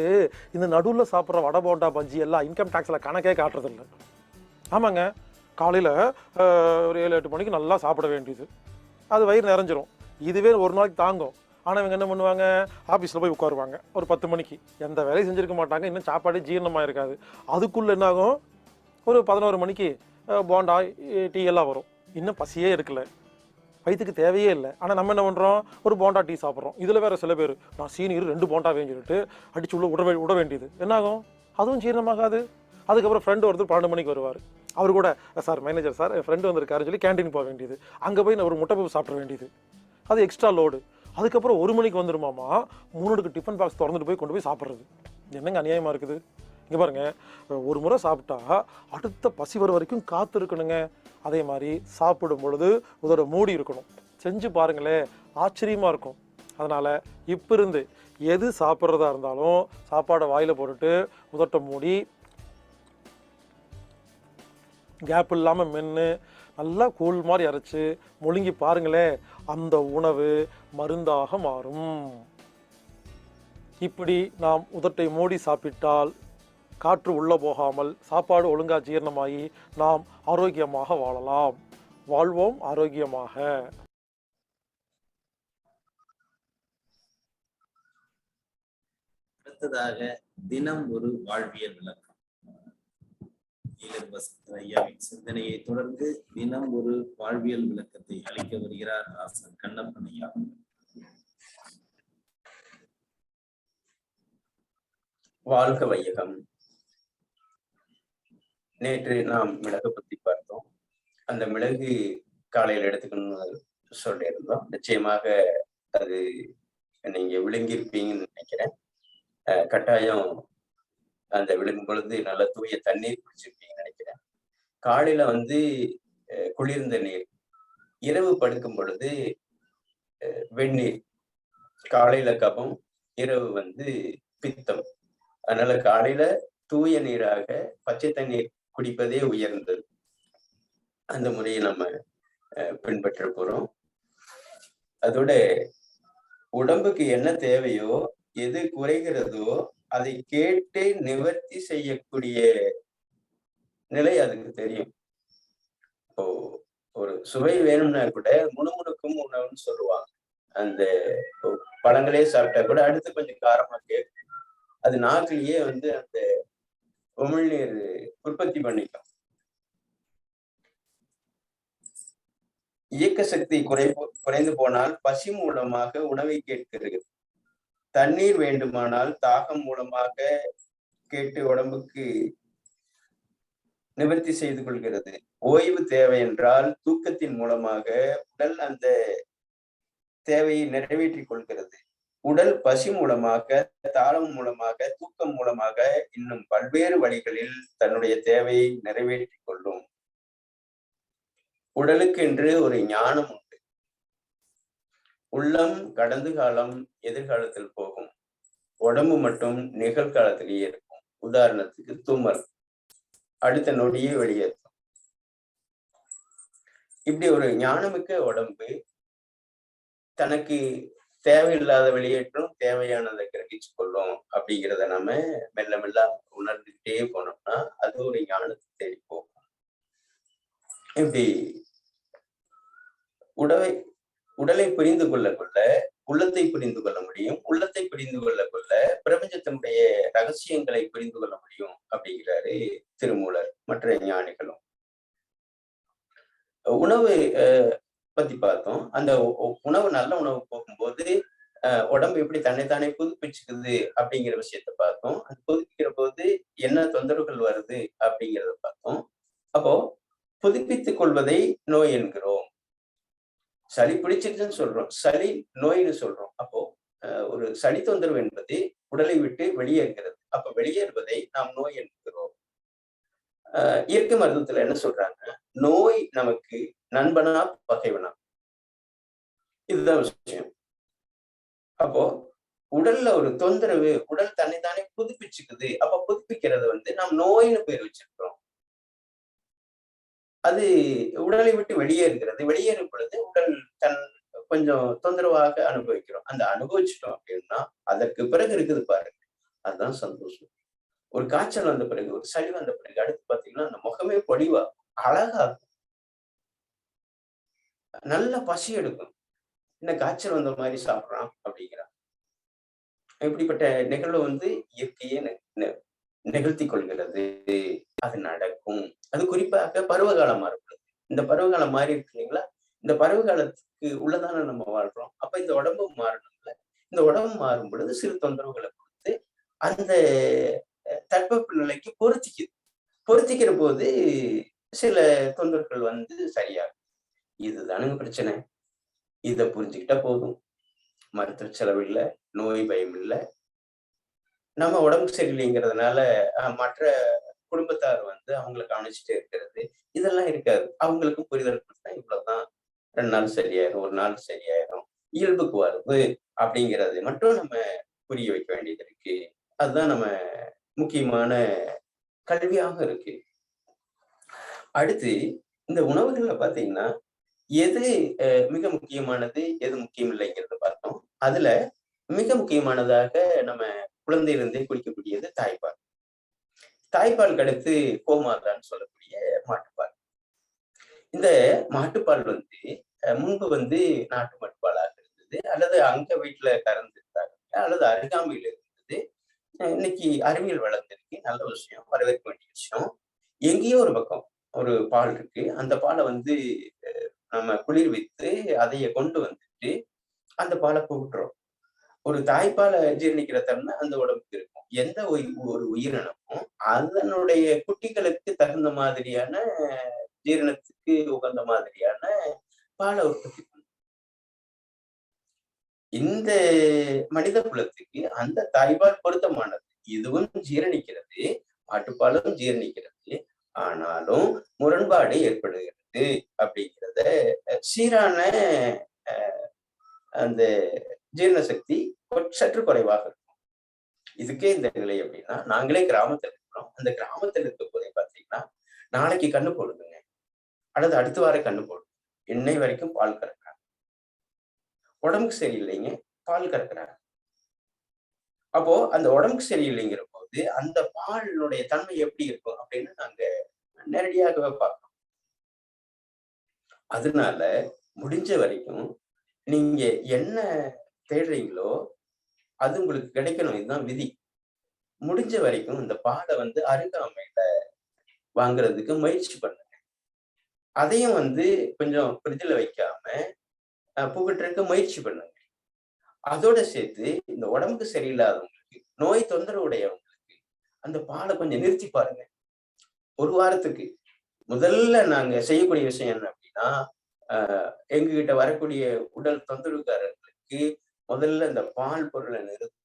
இந்த நடுவில் சாப்பிட்ற வடை போண்டா பஜ்ஜி எல்லாம் இன்கம் டேக்ஸில் கணக்கே காட்டுறதில்லை. ஆமாங்க, காலையில் ஒரு 7-8 மணிக்கு நல்லா சாப்பிட வேண்டியது, அது வயிறு நிறைஞ்சிரும். இதுவே ஒரு நாளைக்கு தாங்கும். ஆனால் இவங்க என்ன பண்ணுவாங்க? ஆஃபீஸில் போய் உட்காருவாங்க ஒரு 10 மணிக்கு, எந்த வேலையும் செஞ்சுருக்க மாட்டாங்க, இன்னும் சாப்பாடு ஜீரணமாக இருக்காது. அதுக்குள்ளே என்னாகும்? ஒரு 11 மணிக்கு போண்டா, டீ எல்லாம் வரும். இன்னும் பசியே இருக்கல, வயிற்றுக்கு தேவையே இல்லை. ஆனால் நம்ம என்ன பண்ணுறோம்? ஒரு போண்டா டீ சாப்பிட்றோம். இதில் வேறு சில பேர், நான் சீனியர் 2 போண்டா வேஞ்சிட்டு அடிச்சு விட வேண்டியது. என்னாகும்? அதுவும் ஜீரணமாகாது. அதுக்கப்புறம் ஃப்ரெண்டு ஒருத்தர் 12 மணிக்கு வருவார். அவர் கூட சார் மேனேஜர் சார் என் ஃப்ரெண்டு வந்திருக்காருன்னு சொல்லி கேன்டீன் போக வேண்டியது, அங்கே போய் நான் ஒரு முட்டை பப்பு சாப்பிட வேண்டியது, அது எக்ஸ்ட்ரா லோடு. அதுக்கப்புறம் 1 மணிக்கு வந்துருமாமா 3 அடுக்கு டிஃபன் பாக்ஸ் திறந்துட்டு போய் கொண்டு போய் சாப்பிட்றது. என்னங்க அநியாயமாக இருக்குது. இங்கே பாருங்கள், ஒரு முறை சாப்பிட்டா அடுத்த பசி வர வரைக்கும் காத்து இருக்கணுங்க. அதே மாதிரி சாப்பிடும் பொழுது உதட மூடி இருக்கணும். செஞ்சு பாருங்களேன், ஆச்சரியமாக இருக்கும். அதனால் இப்போ இருந்து எது சாப்பிட்றதா இருந்தாலும் சாப்பாடை வாயில் போட்டுட்டு உதட்டை மூடி கேப் இல்லாமல் மென்று நல்லா கூழ் மாதிரி அரைச்சி முழுங்கி பாருங்களேன், அந்த உணவு மருந்தாக மாறும். இப்படி நாம் உதட்டை மூடி சாப்பிட்டால் காற்று உள்ளே போகாமல் சாப்பாடு ஒழுங்காக ஜீரணமாகி நாம் ஆரோக்கியமாக வாழலாம். வாழ்வோம் ஆரோக்கியமாக. அடுத்ததாக தினம் ஒரு வாழ்வியல் விளக்கம். ஐயாவின் சிந்தனையை தொடர்ந்து தினம் ஒரு வாழ்வியல் விளக்கத்தை அளிக்க வருகிறார் ஆசான் கண்ணப்பன் ஐயா. வாழ்க வையகம். நேற்று நாம் மிளகு பத்தி பார்த்தோம். அந்த மிளகு காலையில் எடுத்துக்கணும்னு சொல்லியிருந்தோம். நிச்சயமாக அது நீங்க விழுங்கியிருப்பீங்கன்னு நினைக்கிறேன். கட்டாயம் அந்த விழுங்கும் பொழுது நல்ல தூய தண்ணீர் குடிச்சிருப்பீங்கன்னு நினைக்கிறேன். காலையில குளிர்ந்த நீர், இரவு படுக்கும் பொழுது வெந்நீர். காலையில கபம், இரவு பித்தம். அதனால காலையில தூய நீராக பச்சை தண்ணீர் குடிப்பதே உயர்ந்தது. அந்த முறையை நம்ம பின்பற்ற போறோம். அதோட உடம்புக்கு என்ன தேவையோ, எது குறைகிறதோ அதை கேட்டு நிவர்த்தி செய்யக்கூடிய நிலை அதுக்கு தெரியும். இப்போ ஒரு சுவை வேணும்னா கூட முணுமுணுக்கும் உணவுன்னு சொல்லுவாங்க. அந்த பழங்களே சாப்பிட்டா கூட அடுத்து கொஞ்சம் காரமா கேட்கும். அது நாக்கிலேயே அந்த உமிழ்நீர் உற்பத்தி பண்ணிக்கும். இயக்க சக்தி குறைந்து போனால் பசி மூலமாக உணவை கேட்கிறது. தண்ணீர் வேண்டுமானால் தாகம் மூலமாக கேட்டு உடம்புக்கு நிவர்த்தி செய்து கொள்கிறது. ஓய்வு தேவை என்றால் தூக்கத்தின் மூலமாக உடல் அந்த தேவையை நிறைவேற்றிக் கொள்கிறது. உடல் பசி மூலமாக, தாளம் மூலமாக, தூக்கம் மூலமாக, இன்னும் பல்வேறு வழிகளில் தன்னுடைய தேவையை நிறைவேற்றிக் கொள்ளும். உடலுக்கு என்று ஒரு ஞானம் உண்டு. உள்ளம் கடந்த காலம் எதிர்காலத்தில் போகும், உடம்பு மட்டும் நிகழ்காலத்திலேயே இருக்கும். உதாரணத்துக்கு தும்மல் அடுத்த நொடியே வெளியேற்றும். இப்படி ஒரு ஞானமிக்க உடம்பு தனக்கு தேவையில்லாத வெளியேற்றும், தேவையானதை கிரகிச்சு கொள்ளும். அப்படிங்கிறத நம்ம மெல்ல மெல்ல உணர்ந்துகிட்டே போனோம்னா அது ஒரு ஞானத்தை தேடி போகும். இப்படி உடலை புரிந்து கொள்ள உள்ளத்தை புரிந்து கொள்ள முடியும். உள்ளத்தை புரிந்து கொள்ள பிரபஞ்சத்தினுடைய ரகசியங்களை புரிந்து கொள்ள முடியும் அப்படிங்கிறாரு திருமூலர், மற்ற ஞானிகளும். உணவு பத்தி பார்த்தோம். அந்த உணவு நல்ல உணவு போகும்போது உடம்பு எப்படி தன்னைத்தானே புதுப்பிச்சுக்குது அப்படிங்கிற விஷயத்த பார்த்தோம். அது புதுப்பிக்கிற போது என்ன தொந்தரவுகள் வருது அப்படிங்கிறத பார்த்தோம். அப்போ புதுப்பித்துக் கொள்வதை நோய் என்கிறோம். சளி பிடிச்சிருச்சுன்னு சொல்றோம், சளி நோய்னு சொல்றோம். அப்போ ஒரு சளி தொந்தரவு என்பது உடலை விட்டு வெளியேறுகிறது. அப்ப வெளியேறுவதை நாம் நோய் என்கிறோம். இயற்கை மருத்துவத்துல என்ன சொல்றாங்க, நோய் நமக்கு நண்பனா பகைவனா, இதுதான் விஷயம். அப்போ உடல்ல ஒரு தொந்தரவு, உடல் தன்னைத்தானே புதுப்பிச்சுக்குது. அப்ப புதுப்பிக்கிறது நாம் நோய்னு பேர் வச்சிருக்கிறோம். அது உடலை விட்டு வெளியேறுகிறது. வெளியேறும் பொழுது உடல் கொஞ்சம் தொந்தரவாக அனுபவிக்கிறோம். அந்த அனுபவிச்சிட்டோம் அப்படின்னா அதற்கு பிறகு இருக்குது பாருங்க, அதுதான் சந்தோஷம். ஒரு காய்ச்சல் வந்த பிறகு, ஒரு சளி வந்த பிறகு அடுத்து பாத்தீங்கன்னா அந்த முகமே பொலிவா அழகா இருக்கும். நல்ல பசி எடுக்கும். என்ன காய்ச்சல் வந்த மாதிரி சாப்பிடறான் அப்படிங்கிறான். இப்படிப்பட்ட நிகழ்வு இயற்கையே நிகழ்த்தி கொள்கிறது. அது நடக்கும். அது குறிப்பாக பருவகாலம் இருக்கிறது. இந்த பருவகாலம் மாறி இருக்கு இல்லைங்களா? இந்த பருவகாலத்துக்கு உள்ளதான நம்ம வாழ்றோம். அப்ப இந்த உடம்பு மாறணும்ல. இந்த உடம்பு மாறும் பொழுது சிறு தொந்தரவுகளை கொடுத்து அந்த தட்பவெப்ப நிலைக்கு பொருத்திக்குது. பொருத்திக்கிற போது சில தொந்தரவுகள் வந்து சரியாகும். இதுதானுங்க பிரச்சனை. இதை புரிஞ்சுக்கிட்டா போதும். மருத்துவ செலவு இல்லை, நோய் பயம் இல்லை. நம்ம உடம்பு சரியில்லைங்கிறதுனால மற்ற குடும்பத்தார் வந்து அவங்களை கவனிச்சுட்டே இருக்கிறது இதெல்லாம் இருக்காது. அவங்களுக்கும் புரிதல் கொடுத்தா இவ்வளவுதான், 2 நாள் சரியாயிரும், 1 நாள் சரியாயிரும், இயல்புக்கு வருது அப்படிங்கிறது மட்டும் நம்ம புரிய வைக்க வேண்டியது இருக்கு. அதுதான் நம்ம முக்கியமான கல்வியாக இருக்கு. அடுத்து இந்த உணவுகள்ல பாத்தீங்கன்னா எது மிக முக்கியமானது, எது முக்கியம் இல்லைங்கிறத பார்த்தோம். அதுல மிக முக்கியமானதாக நம்ம குழந்தையிலிருந்தே குடிக்கக்கூடியது தாய்ப்பால். தாய்ப்பாலுக்கு அடுத்து கோமாதான்னு சொல்லக்கூடிய மாட்டுப்பால். இந்த மாட்டுப்பால் வந்து முன்பு வந்து நாட்டு மாட்டுப்பாலாக இருந்தது, அல்லது அங்க வீட்டுல கறந்துருந்தாங்க, அல்லது அருகாமையில் இருந்தது. இன்னைக்கு அறிவியல் வளர்ந்திருக்கு, நல்ல விஷயம், வரவேற்க வேண்டிய விஷயம். எங்கேயோ ஒரு பக்கம் ஒரு பால் இருக்கு, அந்த பாலை வந்து நம்ம குளிர் வைத்து அதைய கொண்டு வந்துட்டு அந்த பாலை புகுட்டுறோம். ஒரு தாய்ப்பாலை ஜீரணிக்கிற தன்மை அந்த உடம்புக்கு இருக்கும். எந்த ஒரு உயிரினமும் அதனுடைய குட்டிகளுக்கு தகுந்த மாதிரியான ஜீரணத்துக்கு உகந்த மாதிரியான பாலை உற்பத்தி பண்ணும். இந்த மனித குலத்துக்கு அந்த தாய்ப்பால் பொருத்தமானது. இதுவும் ஜீரணிக்கிறது, மாட்டுப்பாலும் ஜீரணிக்கிறது. ஆனாலும் முரண்பாடு ஏற்படுகிறது அப்படிங்கிறத, சீரான அந்த ஜீரண சக்தி சற்று குறைவாக இருக்கும். இதுக்கே இந்த நிலை அப்படின்னா, நாங்களே கிராமத்துல இருக்கிறோம். அந்த கிராமத்துல இருக்க போதே பாத்தீங்கன்னா, நாளைக்கு கண்ணு போடுதுங்க, அல்லது அடுத்த வாரம் கண்ணு போடுது, இன்னை வரைக்கும் பால் கறக்குறாங்க. உடம்புக்கு சரியில்லைங்க, பால் கறக்குறாங்க. அப்போ அந்த உடம்புக்கு சரியில்லைங்கிற போது அந்த பாலினுடைய தன்மை எப்படி இருக்கும் அப்படின்னு நாங்க நேரடியாகவே பார்க்கணும். அதனால முடிஞ்ச வரைக்கும் நீங்க என்ன தேடுறீங்களோ அது உங்களுக்கு கிடைக்கணும், இதுதான் விதி. முடிஞ்ச வரைக்கும் இந்த பாலை வந்து அருகாமையில வாங்குறதுக்கு முயற்சி பண்ணுங்க. அதையும் வந்து கொஞ்சம் ஃப்ரிட்ஜில் வைக்காம புகட்டுறதுக்கு முயற்சி பண்ணுங்க. அதோட சேர்த்து இந்த உடம்புக்கு சரியில்லாதவங்களுக்கு, நோய் தொந்தரவு உடையவங்களுக்கு அந்த பாலை கொஞ்சம் நிறுத்தி பாருங்க. ஒரு வாரத்துக்கு முதல்ல நாங்க செய்யக்கூடிய விஷயம் என்ன அப்படின்னா, எங்ககிட்ட வரக்கூடிய உடல் தொந்தரவுக்காரர்களுக்கு முதல்ல இந்த பால் பொருளை நிறுத்தி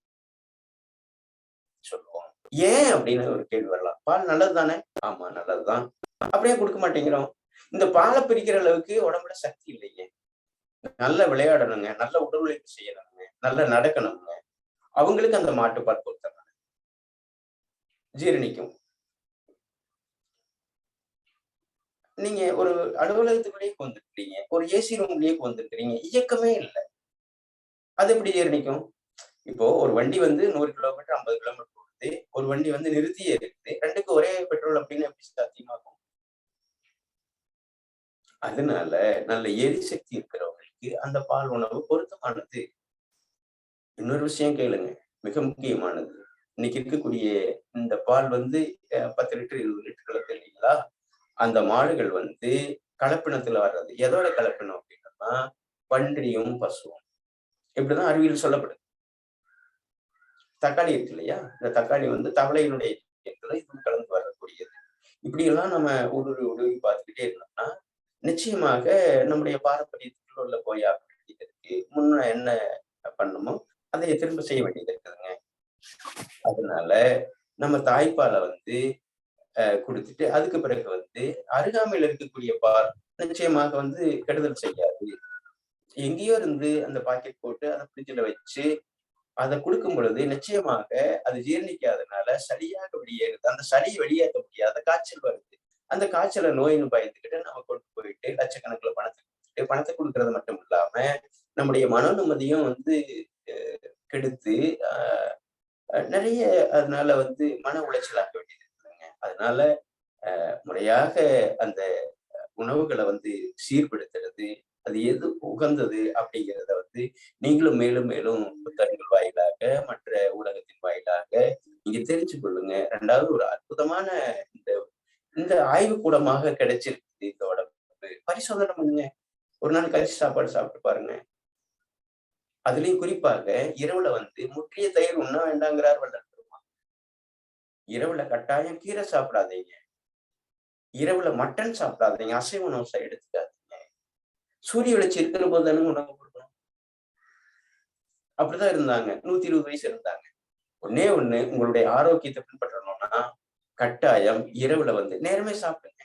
சொல்லுவோம். ஏன் அப்படின்னு ஒரு கேள்வி வரலாம். பால் நல்லது தானே? ஆமா நல்லதுதான். அப்படியே கொடுக்க மாட்டேங்கிறோம். இந்த பாலை பிரிக்கிற அளவுக்கு உடம்புல சக்தி இல்லைங்க. நல்லா விளையாடணுங்க, நல்ல உடல் உழைப்பு செய்யணுங்க, நல்லா நடக்கணுங்க. அவங்களுக்கு அந்த மாட்டுப்பால் பொருத்தம் ஜீரணிக்கும். நீங்க ஒரு அலுவலகத்துக்குள்ளேயே வந்துருக்கீங்க, ஒரு ஏசி ரூம்லயே வந்துருக்கிறீங்க, இயக்கமே இல்லை, அது எப்படி ஜீரணிக்கும்? இப்போ ஒரு வண்டி வந்து 100 கிலோமீட்டர் 50 கிலோமீட்டர் போகுது, ஒரு வண்டி வந்து நிறுத்தியே இருக்குது, ரெண்டுக்கும் ஒரே பெட்ரோல் அப்படின்னு எப்படி சாத்தியமாகும்? அதனால நல்ல எரிசக்தி இருக்கிறவங்களுக்கு அந்த பால் உணவு பொருத்தமானது. இன்னொரு விஷயம் கேளுங்க, மிக முக்கியமானது. இன்னைக்கு இருக்கக்கூடிய இந்த பால் வந்து 10 லிட்டர் 20 லிட்டர்களை தெரியுங்களா? அந்த மாடுகள் வந்து கலப்பினத்துல வர்றது. எதோட கலப்பினம் அப்படின்னா பன்றியும் பசுவும். இப்படிதான் அறிவியல் சொல்லப்படுது. தக்காளி இருக்கு இல்லையா, இந்த தக்காளி வந்து தவளையினுடைய இதுவும் கலந்து வரக்கூடியது. இப்படி எல்லாம் நம்ம உருவி பார்த்துக்கிட்டே இருந்தோம்னா நிச்சயமாக நம்முடைய பாரம்பரியத்துக்குள்ள உள்ள போய் வேண்டியதற்கு முன்ன என்ன பண்ணணுமோ அதை திரும்ப செய்ய வேண்டியது இருக்குதுங்க. அதனால நம்ம தாய்ப்பாலை வந்து கொடுத்துட்டு அதுக்கு பிறகு வந்து அருகாமையில் இருக்கக்கூடிய பால் நிச்சயமாக வந்து கெடுதல் செய்யாது. எங்கேயோ இருந்து அந்த பாக்கெட் போட்டு அதை ஃப்ரிட்ஜில் வச்சு அதை கொடுக்கும் பொழுது நிச்சயமாக அது ஜீரணிக்காதனால சளியாக வெளியேறுது. அந்த சளி வெளியேற்ற முடியாத காய்ச்சல் வருது. அந்த காய்ச்சலை நோயின்னு பயந்துக்கிட்டு நம்ம கொண்டு போயிட்டு லட்சக்கணக்கில் பணத்தை கொடுக்கறது மட்டும் இல்லாம நம்முடைய மன நிம்மதியும் வந்து கெடுத்து நிறைய அதனால வந்து மன உளைச்சலாக்க வேண்டியது இருக்குதுங்க. அதனால முறையாக அந்த உணவுகளை வந்து சீர்படுத்துறது, அது எது உகந்தது அப்படிங்கிறத வந்து நீங்களும் மேலும் மேலும் புத்தகங்கள் வாயிலாக மற்ற ஊடகத்தின் வாயிலாக நீங்க தெரிஞ்சு கொள்ளுங்க. ரெண்டாவது ஒரு அற்புதமான இந்த ஆய்வு கூடமாக கிடைச்சிருக்கு இந்த உடம்பு. பரிசோதனை பண்ணுங்க, ஒரு நாள் கரிசி சாப்பாடு சாப்பிட்டு பாருங்க. அதுலயும் குறிப்பாக இரவுல வந்து முற்றிய தயிர் உண்ண வேண்டாங்கிறார் வள்ளல் பெருமான். இரவுல கட்டாயம் கீரை சாப்பிடாதீங்க. இரவுல மட்டன் சாப்பிடாதீங்க, அசைவ உணவு எடுத்துக்காதீங்க. சூரிய வெளிச்சி இருக்கிற போது தானே உணவு கொடுக்கணும். அப்படிதான் இருந்தாங்க. 120 வயசு இருந்தாங்க. ஒண்ணே ஒண்ணு, உங்களுடைய ஆரோக்கியத்தை பின்பற்றணும்னா கட்டாயம் இரவுல நேரமே சாப்பிடுங்க.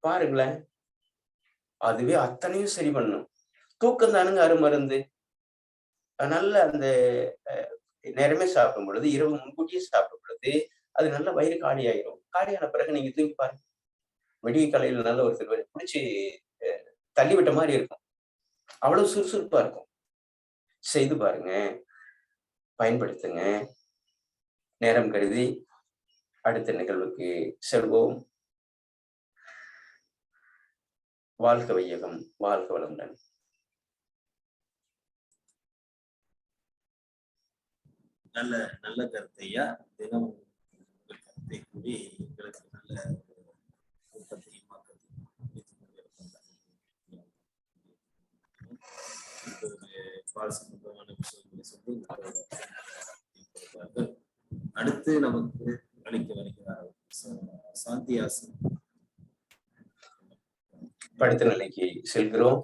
பாருங்களேன், அதுவே அத்தனையும் சரி பண்ணும். தூக்கம் தானுங்க அருமருந்து. நல்ல அந்த நேரமே சாப்பிடும் பொழுது, இரவு முன்கூட்டியே சாப்பிடும் பொழுது அது நல்ல வயிறு காலியாயிரும். காலியான பிறகு நீங்க தூங்கி பாருங்க. விடிய காலையில நல்ல ஒரு சிறுவரை பிடிச்சி தள்ளிவிட்ட மாதிரி இருக்கும். அவ்வளவு சுறுசுறுப்பா இருக்கும். செய்து பாருங்க, பயன்படுத்துங்க. நேரம் கருதி அடுத்த நிகழ்வுக்கு செல்வோம். வாழ்க வையகம், வாழ்க வளமுடன். நல்ல நல்ல கருத்தையா. தினம் கருத்தை கூறி எங்களுக்கு நல்ல ஊக்கத்தையும் சம்பந்தமான விஷயங்களை சொல்லி அடுத்து நமக்கு அளிக்க வருகிறார் சாந்தியாசன். அடுத்த நிலைக்கு செல்கிறோம்.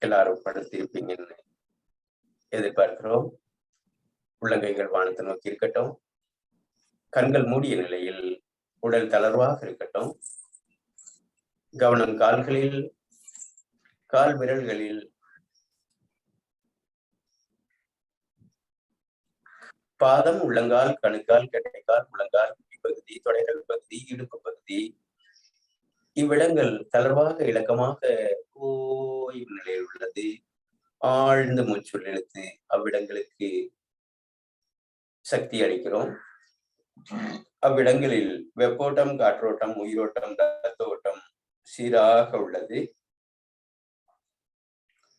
எல்லாரும் படுத்திருப்பீங்கன்னு எதிர்பார்க்கிறோம். உள்ளங்கைகள் வானத்தை நோக்கி இருக்கட்டும். கண்கள் மூடிய நிலையில் உடல் தளர்வாக இருக்கட்டும். கவனம் கால்களில், கால் விரல்களில், பாதம், உள்ளங்கால், கணுக்கால், கட்டைக்கால், முழங்கால், பகுதி, தொடைகள் பகுதி, இடுப்பு பகுதி, இவ்விடங்கள் தளர்வாக இலக்கமாக ஓய்வு நிலையில் உள்ளது. ஆழ்ந்த மூச்சுள் இழுத்து அவ்விடங்களுக்கு சக்தி அளிக்கிறோம். அவ்விடங்களில் வெப்போட்டம், காற்றோட்டம், உயிரோட்டம், ரத்த ஓட்டம் சீராக உள்ளது.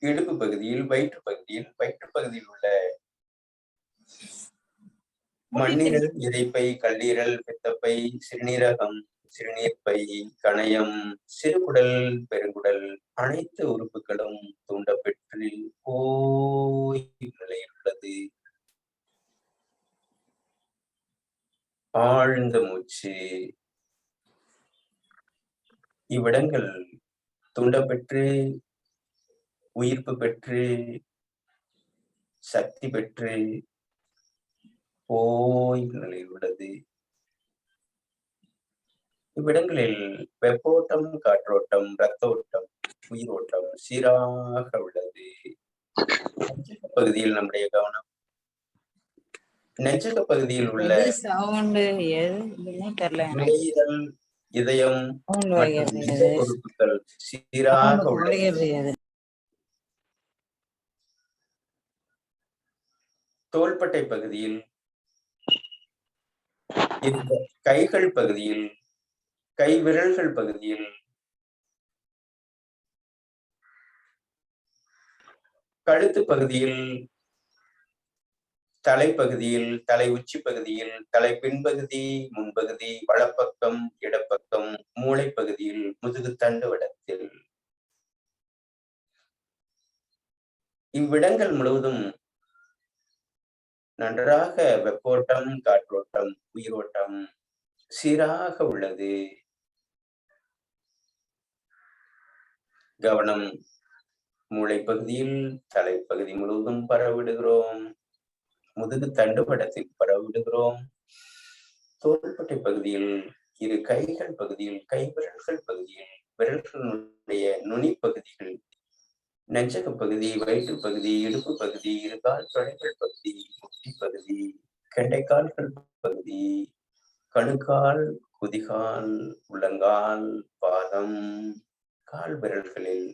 இடுப்பு பகுதியில், வயிற்று பகுதியில் உள்ள மண்ணீரல், இரைப்பை, கல்லீரல், பித்தப்பை, சிறுநீரகம், சிறுநீர்ப்பை, கணையம், சிறுகுடல், பெருங்குடல் அனைத்து உறுப்புகளும் தூண்டப்பெற்று ஓய்வு நிலையில் உள்ளது. ஆழ்ந்த மூச்சு. இவ்விடங்கள் தூண்டப்பெற்று, உயிர்ப்பு பெற்று, சக்தி பெற்று ஓய்வு நிலையில் உள்ளது. இவ்விடங்களில் வெப்போட்டம், காற்றோட்டம், ரத்த ஓட்டம், உயிரோட்டம் சீராக உள்ளது. பகுதியில் நம்முடைய கவனம். நெஞ்சக பகுதியில் உள்ள நுரையீரல், இதயம் மற்றும் உறுப்புகள் சீராக உள்ளது. தோள்பட்டை பகுதியில், இந்த கைகள் பகுதியில், கை விரல்கள் பகுதியில், கழுத்து பகுதியில், தலைப்பகுதியில், தலை உச்சி பகுதியில், தலை பின்பகுதி, முன்பகுதி, வலப்பக்கம், இடப்பக்கம், மூளை பகுதியில், முதுகு தண்டு வடத்தில். இவ்விடங்கள் முழுவதும் நன்றாக வெப்போட்டம், காற்றோட்டம், உயிரோட்டம் சீராக உள்ளது. கவனம் மூளை பகுதியில், தலைப்பகுதி முழுவதும் பரவிடுகிறோம். முதுகு தண்டுவடத்தில் பரவிடுகிறோம். தோள்பட்டை பகுதியில், இரு கைகள் பகுதியில், கை விரல்கள் பகுதியில், விரல்களுடைய நுனி பகுதிகள், நெஞ்சக பகுதி, வயிற்று பகுதி, இடுப்பு பகுதி, இருகால் தொடைகள் பகுதி, முட்டி பகுதி, கெண்டைக்கால்கள் பகுதி, கணுக்கால், குதிகால், உள்ளங்கால், பாதம், கால் விரல்களில்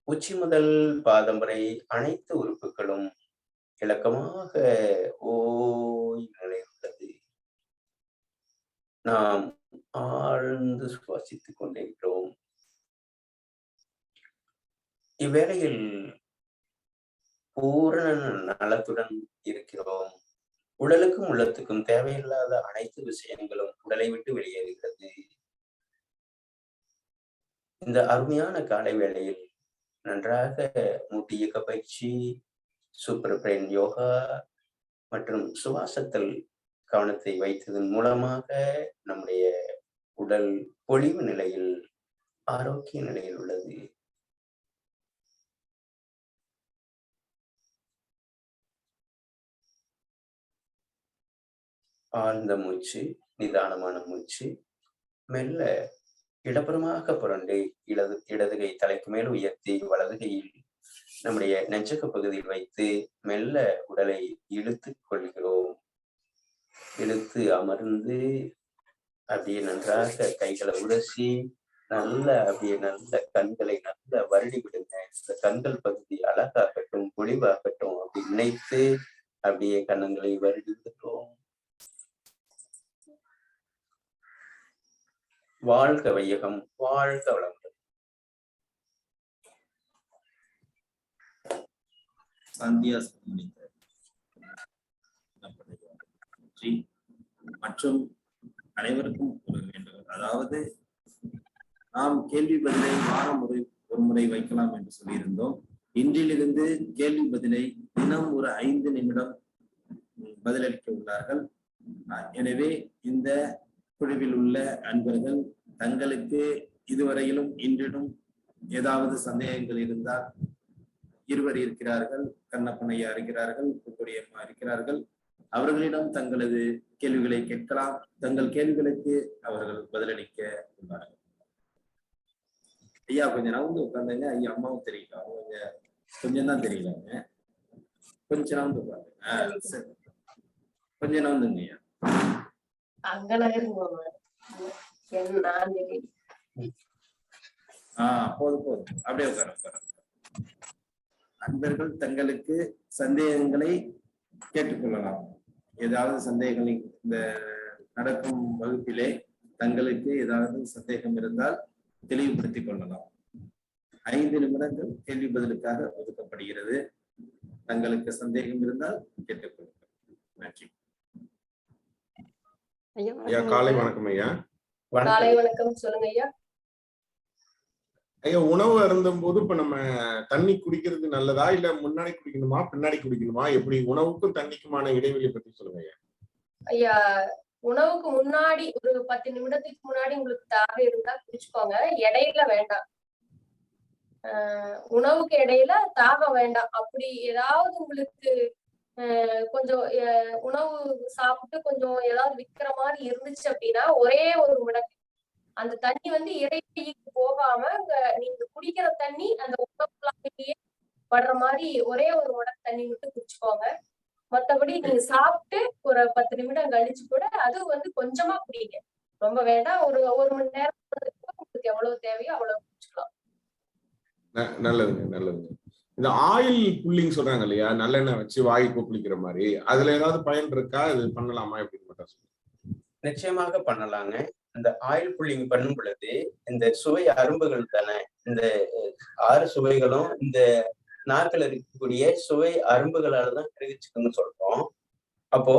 உச்சி முதல் பாதம் வரை அனைத்து உறுப்புகளும் இலக்கமாக ஓய்வு நிலையில் உள்ளது. நாம் ஆழ்ந்து சுவாசித்துக் கொண்டிருக்கிறோம். இவ்வேளையில் பூரண நலத்துடன் இருக்கிறோம். உடலுக்கும் உள்ளத்துக்கும் தேவையில்லாத அனைத்து விஷயங்களும் உடலை விட்டு வெளியேறுகிறது. இந்த அருமையான காலை வேளையில் நன்றாக மூட்டு இயக்க பயிற்சி, சூப்பர் பிரெயின் யோகா மற்றும் சுவாசத்தில் கவனத்தை வைத்ததன் மூலமாக நம்முடைய உடல் பொலிவு நிலையில், ஆரோக்கிய நிலையில் உள்ளது. ஆழ்ந்த மூச்சு, நிதானமான மூச்சு. மெல்ல இடப்புறமாக புரண்டு இடது கை தலைக்கு மேல் உயர்த்தி வலது கையில் நம்முடைய நெஞ்சக பகுதியில் வைத்து மெல்ல உடலை இழுத்து கொள்கிறோம். இழுத்து அமர்ந்து அப்படியே நன்றாக கைகளை உரசி அப்படியே நல்ல கண்களை நல்ல வருடி விடுங்க. இந்த கண்கள் பகுதி அழகாகட்டும் பொலிவாகட்டும் அப்படி நினைத்து அப்படியே கண்ணங்களை வருடி விடுகிறோம். வாழ்க வையகம், வாழ்க வளமுடன். சாந்தியா மற்றும் அனைவருக்கும் ஒரு வேண்டுகோள். அதாவது நாம் கேள்வி பதிலை வாரம் ஒரு முறை வைக்கலாம் என்று சொல்லியிருந்தோம். இன்றிலிருந்து கேள்வி பதிலை தினம் ஒரு 5 நிமிடம் பதிலளிக்க உள்ளார்கள். எனவே இந்த குழுவில் உள்ள அன்பர்கள் தங்களுக்கு இதுவரையிலும் இன்றிலும் ஏதாவது சந்தேகங்கள் இருந்தால், இருவர் இருக்கிறார்கள், கண்ணப்பன் ஐயா இருக்கிறார்கள், புங்குடி அம்மா இருக்கிறார்கள், அவர்களிடம் தங்களது கேள்விகளை கேட்கலாம். தங்கள் கேள்விகளுக்கு அவர்கள் பதிலளிக்க உள்ளார்கள். ஐயா கொஞ்சம் நவுந்து உட்காந்துங்க. ஐயா அம்மாவும் தெரியல, அவங்க கொஞ்சம் தான் தெரியலங்க. கொஞ்சம் நவுந்து உட்காந்து சரி, கொஞ்சம் நவுந்துங்க ஐயா. போதும் அப்படியே உட்கார. அன்பர்கள் தங்களுக்கு சந்தேகங்களை கேட்டுக்கொள்ளலாம். ஏதாவது சந்தேகங்கள் இந்த நடக்கும் வகுப்பிலே தங்களுக்கு ஏதாவது சந்தேகம் இருந்தால் தெளிவுபடுத்திக் கொள்ளலாம். 5 நிமிடங்கள் கேள்வி பதிலுக்காக ஒதுக்கப்படுகிறது. தங்களுக்கு சந்தேகம் இருந்தால் கேட்டுக்கொள்ளுங்கள். நன்றி ஐயா. காலை வணக்கம் ஐயா. காலை வணக்கம். சொல்லுங்க ஐயா. ஐயா, உணவு அருந்தும் போது இப்ப நம்ம தண்ணி குடிக்கிறது நல்லதா, இல்ல முன்னாடி குடிக்கணுமா பின்னாடி குடிக்கணுமா, எப்படி உணவுக்கும் தண்ணிக்குமான இடைவெளி பத்தி சொல்லுங்க ஐயா. ஐயா, உணவுக்கு முன்னாடி ஒரு 10 நிமிடத்துக்கு முன்னாடி உங்களுக்கு தாகம் இருந்தா குடிச்சுக்கோங்க, இடையில வேண்டாம். உணவுக்கு இடையில தாகம் வேண்டாம். அப்படி ஏதாவது உங்களுக்கு கொஞ்சம் உணவு சாப்பிட்டு கொஞ்சம் ஏதாவது விக்கிற மாதிரி இருந்துச்சு அப்படின்னா ஒரே ஒரு முடக்கு அந்த தண்ணி வந்து இடைவெளிக்கு போகாம நீங்க குடிக்கிற தண்ணி அந்த உணவுக்குள்ளாலேயே படுற மாதிரி ஒரே ஒரு முடக்கு தண்ணி மட்டும் குடிச்சுக்கோங்க. மற்றபடி நீங்க சாப்பிட்டு ஒரு 10 நிமிடம் கழிச்சு கூட அது வந்து கொஞ்சமா குடிங்க, ரொம்ப வேண்டாம். ஒரு மணி நேரம் உங்களுக்கு எவ்வளவு தேவையோ அவ்வளவு குடிச்சுக்கலாம். நல்லதுங்க நல்லதுங்க. இந்த ஆயில் புல்லிங் சொல்றாங்க இல்லையா, நல்லெண்ணெய் வச்சு வாய் கொப்பளிக்கிற மாதிரி, அதுல ஏதாவது பயன் இருக்கா? இது பண்ணலாமா எப்படின்னு மட்டும் சொல்லுங்க. நிச்சயமாக பண்ணலாங்க. இந்த ஆயில் புல்லிங் பண்ணும் பொழுது இந்த சுவை அரும்புகள் தானே, இந்த 6 சுவைகளும் இந்த நாக்கில் இருக்கக்கூடிய சுவை அரும்புகளால தான் கிரகிச்சுக்குன்னு சொல்றோம். அப்போ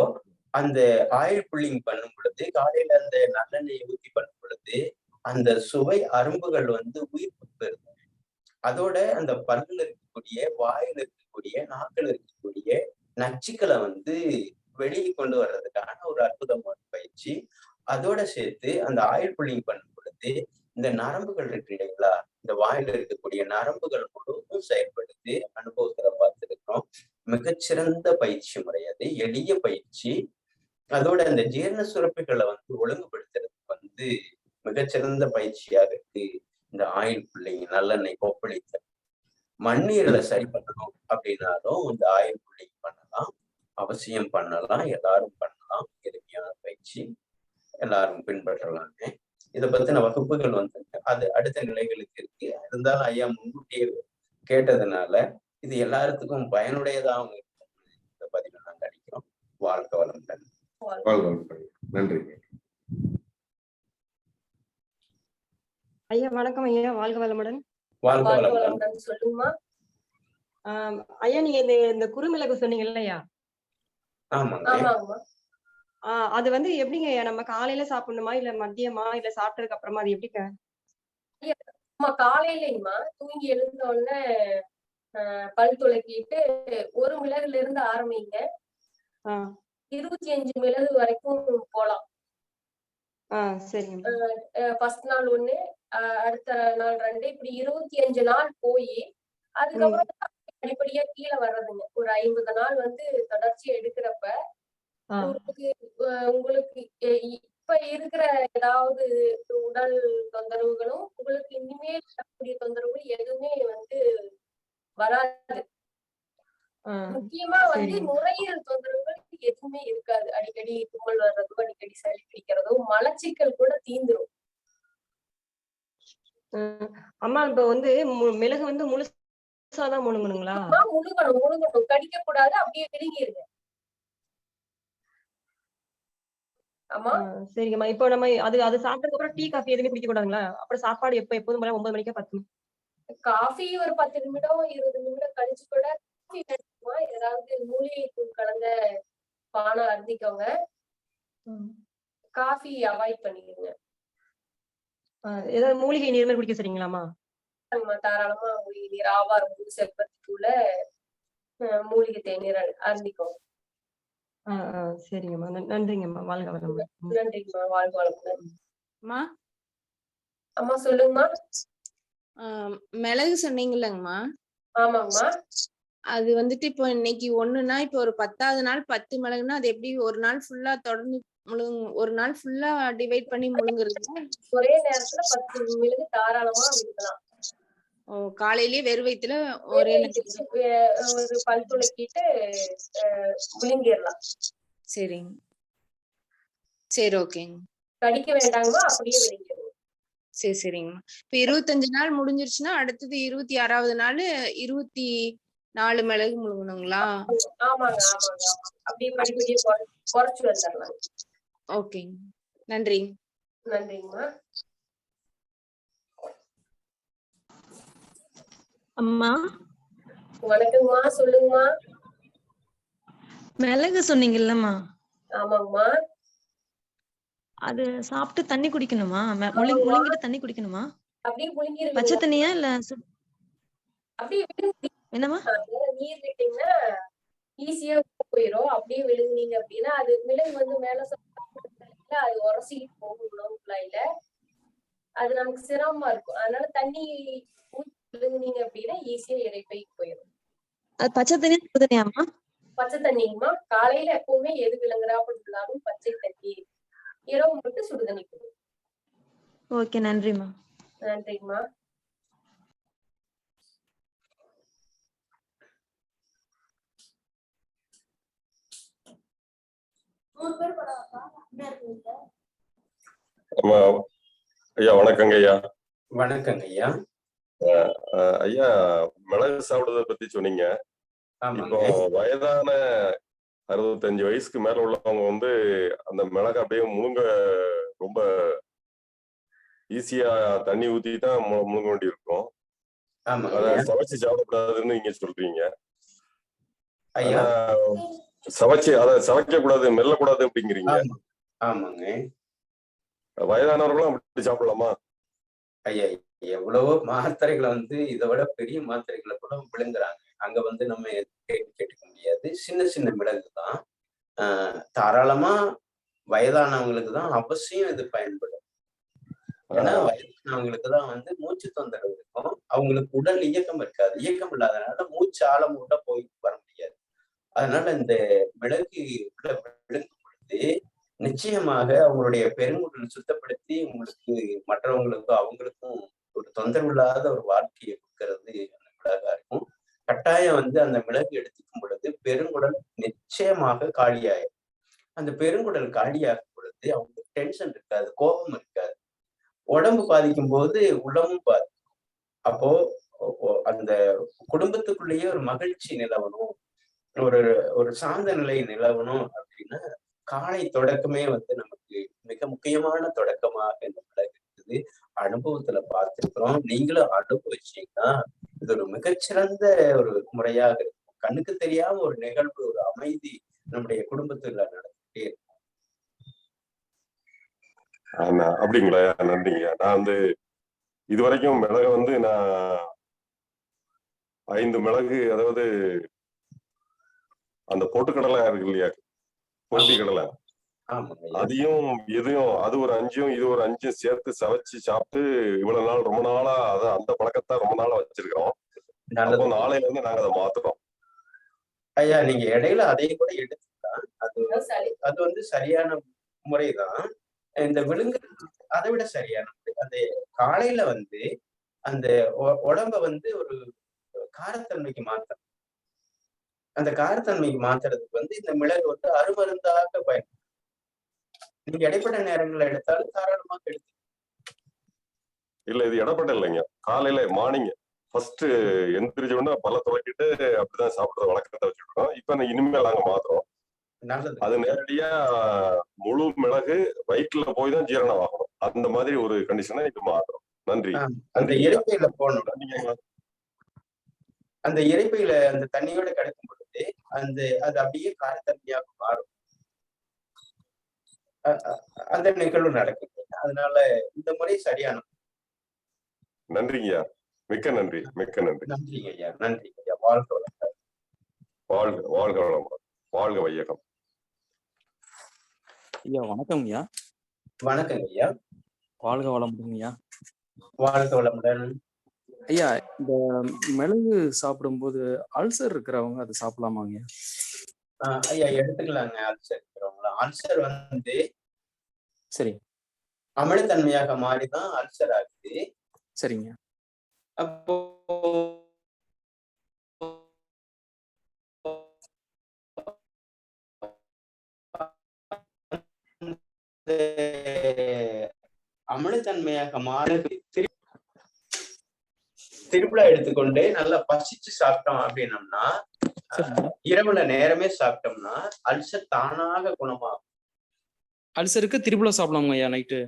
அந்த ஆயில் புல்லிங் பண்ணும் பொழுது, காலையில அந்த நல்லெண்ணெயை ஊற்றி பண்ணும் பொழுது அந்த சுவை அரும்புகள் வந்து உயிர்ப்பு பெறுது. அதோட அந்த பல்லுல இருக்கக்கூடிய, வாயில இருக்கக்கூடிய, நாக்கில் இருக்கக்கூடிய நச்சுக்களை வந்து வெளியே கொண்டு வர்றதுக்கான ஒரு அற்புதமான பயிற்சி. அதோட சேர்த்து அந்த ஆயில் புல்லிங் பண்ணும் பொழுது இந்த நரம்புகள் இருக்கு இல்லைங்களா, இந்த வாயில இருக்கக்கூடிய நரம்புகள் முழுவதும் செயல்படுத்தி அனுபவத்துல பார்த்துருக்கோம். மிகச்சிறந்த பயிற்சி முறை அது, எளிய பயிற்சி. அதோட அந்த ஜீரண சுரப்பிகளை வந்து ஒழுங்குபடுத்துறதுக்கு வந்து மிகச்சிறந்த பயிற்சியாக இருக்கு இந்த ஆயில் புல்லிங், நல்லெண்ணெய் கொப்பளித்தல். மண்ணீரலை சரி பண்ணணும் அப்படின்னாலும் இந்த ஆயில் புல்லிங் பண்ணலாம், அவசியம் பண்ணலாம், எல்லாரும் பண்ணலாம். எளிமையான பயிற்சி, எல்லாரும் பின்பற்றலாங்க. இதை பத்தின வகுப்புகள் வந்து அது அடுத்த நிலைகளுக்கு இருக்கு. இருந்தாலும் ஐயா முன்கூட்டியே கேட்டதுனால இது எல்லாத்துக்கும் பயனுடையதாகவும் இருக்கும். இந்த பதிவை நாங்க அடிக்கிறோம். வாழ்க வளமுடன். நன்றி ஐயா. வணக்கம் ஐயா, வாழ்க வளமுடன். வாழ்க வளமுடன். சொல்லுங்கம்மா. ஐயா, நீங்க இந்த குறுமிளகு சொன்னீங்க இல்லையா? ஆமாங்க. அது வந்து எப்படிங்க, நம்ம காலையில சாப்பிடணுமா இல்ல மதியமா இல்ல சாப்பிட்டதுக்கு அப்புறமா, அது எப்படிங்க? காலையிலமா தூங்கி எழுந்த உடனே பல் துளக்கிட்டு ஒரு மிளகுல இருந்து ஆரம்பிங்க. 25 மிளகு வரைக்கும் போலாம். சரிங்க. ஃபர்ஸ்ட் நாள் 1, அடுத்த நாள் 2, இப்படி 25 நாள் போய் அதுக்கப்புறம் படிப்படியா கீழே வர்றதுங்க. ஒரு 50 நாள் வந்து தொடர்ச்சி எடுக்கிறப்ப உங்களுக்கு இப்ப இருக்கிற ஏதாவது உடல் தொந்தரவுகளும் உங்களுக்கு இனிமேல் வரக்கூடிய தொந்தரவுகள் எதுவுமே வந்து வராது. முக்கியமா வந்து நுரையீரல் தொந்தரவுகள் எதுவுமே இருக்காது. அடிக்கடி தும்மல் வர்றதோ, அடிக்கடி சளி பிடிக்கிறதோ, மலச்சிக்கல் கூட தீந்துரும். அம்மா இப்ப வந்து மிளகு வந்து முழுசாதான் முழுங்கணுங்களா? முழுங்கணும், கடிக்க கூடாது, அப்படியே விழுங்கிருங்க. ஆமா, சரிங்கம்மா. இப்போ நம்ம அது சாப்பிட்டதுக்கு அப்புறம் டீ காஃபி எதுவுமே குடிக்க கூடாதுங்களா? அப்புறம் சாப்பாடு எப்போதும் போல 9 மணிக்கா 10 மணி? காஃபி ஒரு 10 நிமிடம் 20 நிமிடம் கழிச்சு கூட ஏதாவது மூலிகை தூள் கலந்த பானம் அருந்திக்கோங்க. காஃபி அவாய்ட் பண்ணிடுங்க. ஏதாவது மூலிகை நீர் மாதிரி குடிக்க சரிங்களாமா? தாராளமா மூலிகை நீர், ஆவாரம் பூ, செம்பருத்திக்குள்ள மூலிகை தேநீர் அருந்திக்கோங்க. சரிங்கம்மா. நன்றிங்கம்மா. வாழ்க வளமுடன். நன்றிங்கம்மா. வாழ்க வளமுடன். அம்மா அம்மா சொல்லுங்கம்மா. மிளகு சொன்னீங்கல்லங்கம்மா. ஆமாங்கம்மா. அது வந்துட்டு இப்போ இன்னைக்கு 1னா இப்போ ஒரு 10வது நாள் 10 மிளகுனா அது எப்படி ஒரு நாள் ஃபுல்லா தொடர்ந்து ஒரு நாள் ஃபுல்லா டிவைட் பண்ணி முழுங்குறது? ஒரே நேரத்துல 10 மிளகு தாராளமா விடுக்கலாம். காலையிலேயே வெறும் வயித்துல ஒரே ஒரு பல் துளக்கிட்டு விழுங்கிடலாம். சரிங்க, சரி, ஓகேங்க. கடிக்க வேண்டாங்கம்மா, அப்படியே விழுங்கிடணும். சரிங்கம்மா. இப்ப 25 நாள் முடிஞ்சிருச்சுன்னா அடுத்தது 26வது நாள் 24 மிளகு முழுங்கணுங்களா? ஆமாங்க. அப்படியே படிப்படியே குறைச்சு வந்துடலாம். ஓகேங்க, நன்றிங்க. நன்றிங்கம்மா. அம்மா வணக்கம்மா. சொல்லுங்கம்மா. மிளகு சொன்னீங்கல்லம்மா, ஆமாங்கம்மா. அது சாப்பிட்டு தண்ணி குடிக்கணுமா? முழுங்கிட்டு தண்ணி குடிக்கணுமா? அப்படியே முழுங்கிருங்க. பச்சை தண்ணியா இல்ல அப்படியே என்னமா? நீர் விட்டீங்கன்னா ஈஸியா போயிடும். அப்படியே விழுங்குனீங்க அப்படின்னா அது மிளகு வந்து மேல அது உரசிட்டு போகும் உணவு குழாயில. அது நமக்கு சிரமமா இருக்கும். அதனால தண்ணி விழுங்குனீங்க அப்படின்னா ஈஸியா இரைப்பைக்கு போயிடும். அது பச்சை தண்ணியா சுடு தண்ணியாமா? பச்சை தண்ணிங்கம்மா. காலையில எப்பவுமே எது விளங்குறாப்புல இருந்தாலும் பச்சை தண்ணி, இரவு மட்டும் சுடு தண்ணி குடி. ஓகே, நன்றிம்மா. நன்றிங்கம்மா. ஐயா வணக்கங்க ஐயா. வணக்கங்க ஐயா. ஐயா, மிளகு சாப்பிடுறத பத்தி சொன்னீங்க. இப்போ வயதான 65 வயசுக்கு மேல உள்ளவங்க வந்து அந்த மிளகு அப்படியே முழுங்க ரொம்ப ஈஸியா தண்ணி ஊத்தி தான் முழுங்க வேண்டி இருக்கும். அதை சமைச்சு சாப்பிடக்கூடாதுன்னு நீங்க சொல்றீங்க. அதை சமைக்க கூடாது, மெல்லக்கூடாது அப்படிங்கிறீங்க. ஆமாங்க. வயதானவர்களும் அப்படி சாப்பிடலாமா? ஐயா, எவ்வளவோ மாத்திரைகளை வந்து இதை விட பெரிய மாத்திரைகளை கூட விழுங்குறாங்க. அங்க வந்து நம்ம கேட்டுக்க முடியாது. சின்ன சின்ன மிளகு தான். தாராளமா வயதானவங்களுக்கு தான் அவசியம் இது பயன்படும். ஏன்னா வயதானவங்களுக்கு தான் வந்து மூச்சு தொந்தரவு இருக்கும். அவங்களுக்கு உடல் இயக்கம் இருக்காது. இயக்கம் இல்லாதனால மூச்சு ஆழம் உள்ள போய் வர முடியாது. அதனால இந்த மிளகு விழுங்கும் பொழுது நிச்சயமாக அவங்களுடைய பெருங்குடல் சுத்தப்படுத்தி உங்களுக்கு மற்றவங்களுக்கும் அவங்களுக்கும் ஒரு தொந்தரவு இல்லாத ஒரு வாழ்க்கையை கொடுக்கறது அந்த மிளகா இருக்கும். கட்டாயம் வந்து அந்த மிளகு எடுத்துக்கும் பொழுது பெருங்குடல் நிச்சயமாக காலியாயிடும். அந்த பெருங்குடல் காலியாகும் பொழுது அவங்களுக்கு டென்ஷன் இருக்காது, கோபம் இருக்காது. உடம்பு பாதிக்கும் போது உடம்பும் பாதிக்கும். அப்போ அந்த குடும்பத்துக்குள்ளேயே ஒரு மகிழ்ச்சி நிலவணும், ஒரு சாந்த நிலை நிலவணும் அப்படின்னா காலை தொடக்கமே வந்து நமக்கு மிக முக்கியமான தொடக்கமாக இந்த மிளகு இருக்குது. அனுபவத்துல பார்த்திருக்கிறோம். நீங்களும் அனுபவிச்சீங்கன்னா இது ஒரு மிகச்சிறந்த ஒரு முறையாக இருக்கும். கண்ணுக்கு தெரியாம ஒரு நிகழ்வு, ஒரு அமைதி நம்முடைய குடும்பத்துல நடந்துட்டே இருக்கும். அப்படிங்களா? நன்றிங்க. நான் வந்து இதுவரைக்கும் மிளகு வந்து நான் 5 மிளகு, அதாவது அந்த பொட்டுக்கடலை இருக்கு இல்லையா, பொந்தி கடலை ஆமாங்க ஐயா. அதையும் இதையும் அது ஒரு 5ம் இது ஒரு 5ம் சேர்த்து சவைச்சு சாப்பிட்டு இவ்வளவு நாள் ரொம்ப நாளா அந்த பழக்கத்தை ரொம்ப நாளா வச்சிருக்கிறோம். அப்போ நல்லது நாளையில இருந்து நாங்க அதை மாத்துறோம். ஐயா. நீங்க இடையில அதையும் கூட எடுத்துக்கலாம். அது வந்து சரியான முறைதான். இந்த விழுங்கு அதை விட சரியான முறை. அந்த காலையில வந்து அந்த உடம்ப வந்து ஒரு காரத்தன்மைக்கு மாத்தணும். அந்த காரத்தன்மைக்கு மாத்துறதுக்கு வந்து இந்த மிளகு வந்து அருமருந்தாக பயன்படும். நீங்க இடைப்பட்ட நேரங்கள்ல எடுத்தாலும் தாராளமாக எடுத்து. இல்ல இது இடப்பட்ட இல்லைங்க. காலையில மார்னிங் ஃபர்ஸ்ட் எந்திரிச்ச உடனே பல்ல துளக்கிட்டு அப்படிதான் சாப்பிடுற வழக்கத்தை வச்சுருக்கோம். இப்ப இனிமேல் நாங்க மாத்துறோம். நல்லது. அது நேரடியா முழு மிளகு வயிற்றுல போய் தான் ஜீரணம் ஆகணும். அந்த மாதிரி ஒரு கண்டிஷனை இப்ப மாத்துறோம். நன்றி. அந்த இறைப்பையில போடணும். அந்த இறைப்பையில அந்த தண்ணியோட கிடைக்கும் பொழுது அது அப்படியே காரத்தன்மையாக மாறும். அந்த நிகழ்வு நடக்குது. அதனால இந்த முறை சரியான. நன்றிங்கய்யா. மிக்க நன்றி. மிக்க நன்றி. நன்றிங்க ஐயா. நன்றிங்க ஐயா. வாழ்க வளமுடன். வாழ்க வாழ்க வளமுடன். வாழ்க வையகம். ஐயா வணக்கம் ஐயா. வணக்கங்க ஐயா. வாழ்க வளமுடன் ஐயா. வாழ்க வளமுடன். ஐயா இந்த மிளகு சாப்பிடும்போது அல்சர் இருக்கிறவங்க அது சாப்பிடலாமாங்க? ஐயா எடுத்துக்கலாங்க. அல்சர் இருக்கிறவங்களா? அல்சர் வந்து சரி அமிலத்தன்மையாக மாறிதான் அல்சர் ஆகுது. சரிங்க. அப்போ அமிலத்தன்மையாக மாற திருப்பிலா எடுத்துக்கொண்டு நல்லா பசிச்சு சாப்பிட்டோம் அப்படின்னம்னா, இரவுல நேரமே சாப்பிட்டோம்னா அல்சர் தானாக குணமாகும். அல்சருக்கு திரிபுலா சாப்பிடலாமா ஐயா நைட்டு?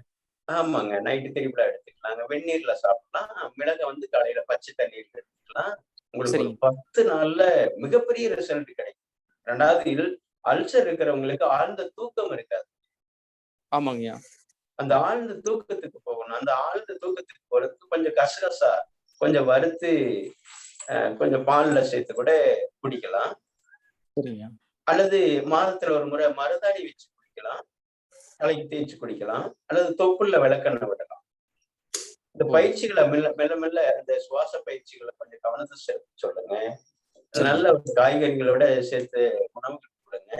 ஆமாங்க. நைட்டு திரிபிலா எடுத்துக்கலாங்க. வெந்நீர்ல சாப்பிடலாம். மிளகை வந்து காலையில பச்சை தண்ணீர்ல எடுத்துக்கலாம். உங்களுக்கு ஒரு 10 நாள்ல மிகப்பெரிய ரிசல்ட் கிடைக்கும். 2வது அல்சர் இருக்கிறவங்களுக்கு ஆழ்ந்த தூக்கம் இருக்காது. ஆமாங்கய்யா. அந்த ஆழ்ந்த தூக்கத்துக்கு போகணும். அந்த ஆழ்ந்த தூக்கத்துக்கு போறதுக்கு கொஞ்சம் கசகசா கொஞ்சம் வறுத்து கொஞ்சம் பால்ல சேர்த்து கூட குடிக்கலாம். அல்லது மாதத்துல ஒரு முறை மருதாணி வச்சு குடிக்கலாம். தலைக்கு தேய்ச்சி குடிக்கலாம். அல்லது தொப்புள்ள விளக்கெண்ணெய் விடலாம். இந்த பயிற்சிகளை மெல்ல மெல்ல இந்த சுவாச பயிற்சிகளை கொஞ்சம் கவனத்தை சேர்த்து சொல்லுங்க. நல்ல காய்கறிகளோட சேர்த்து உணவுகள் கொடுங்க.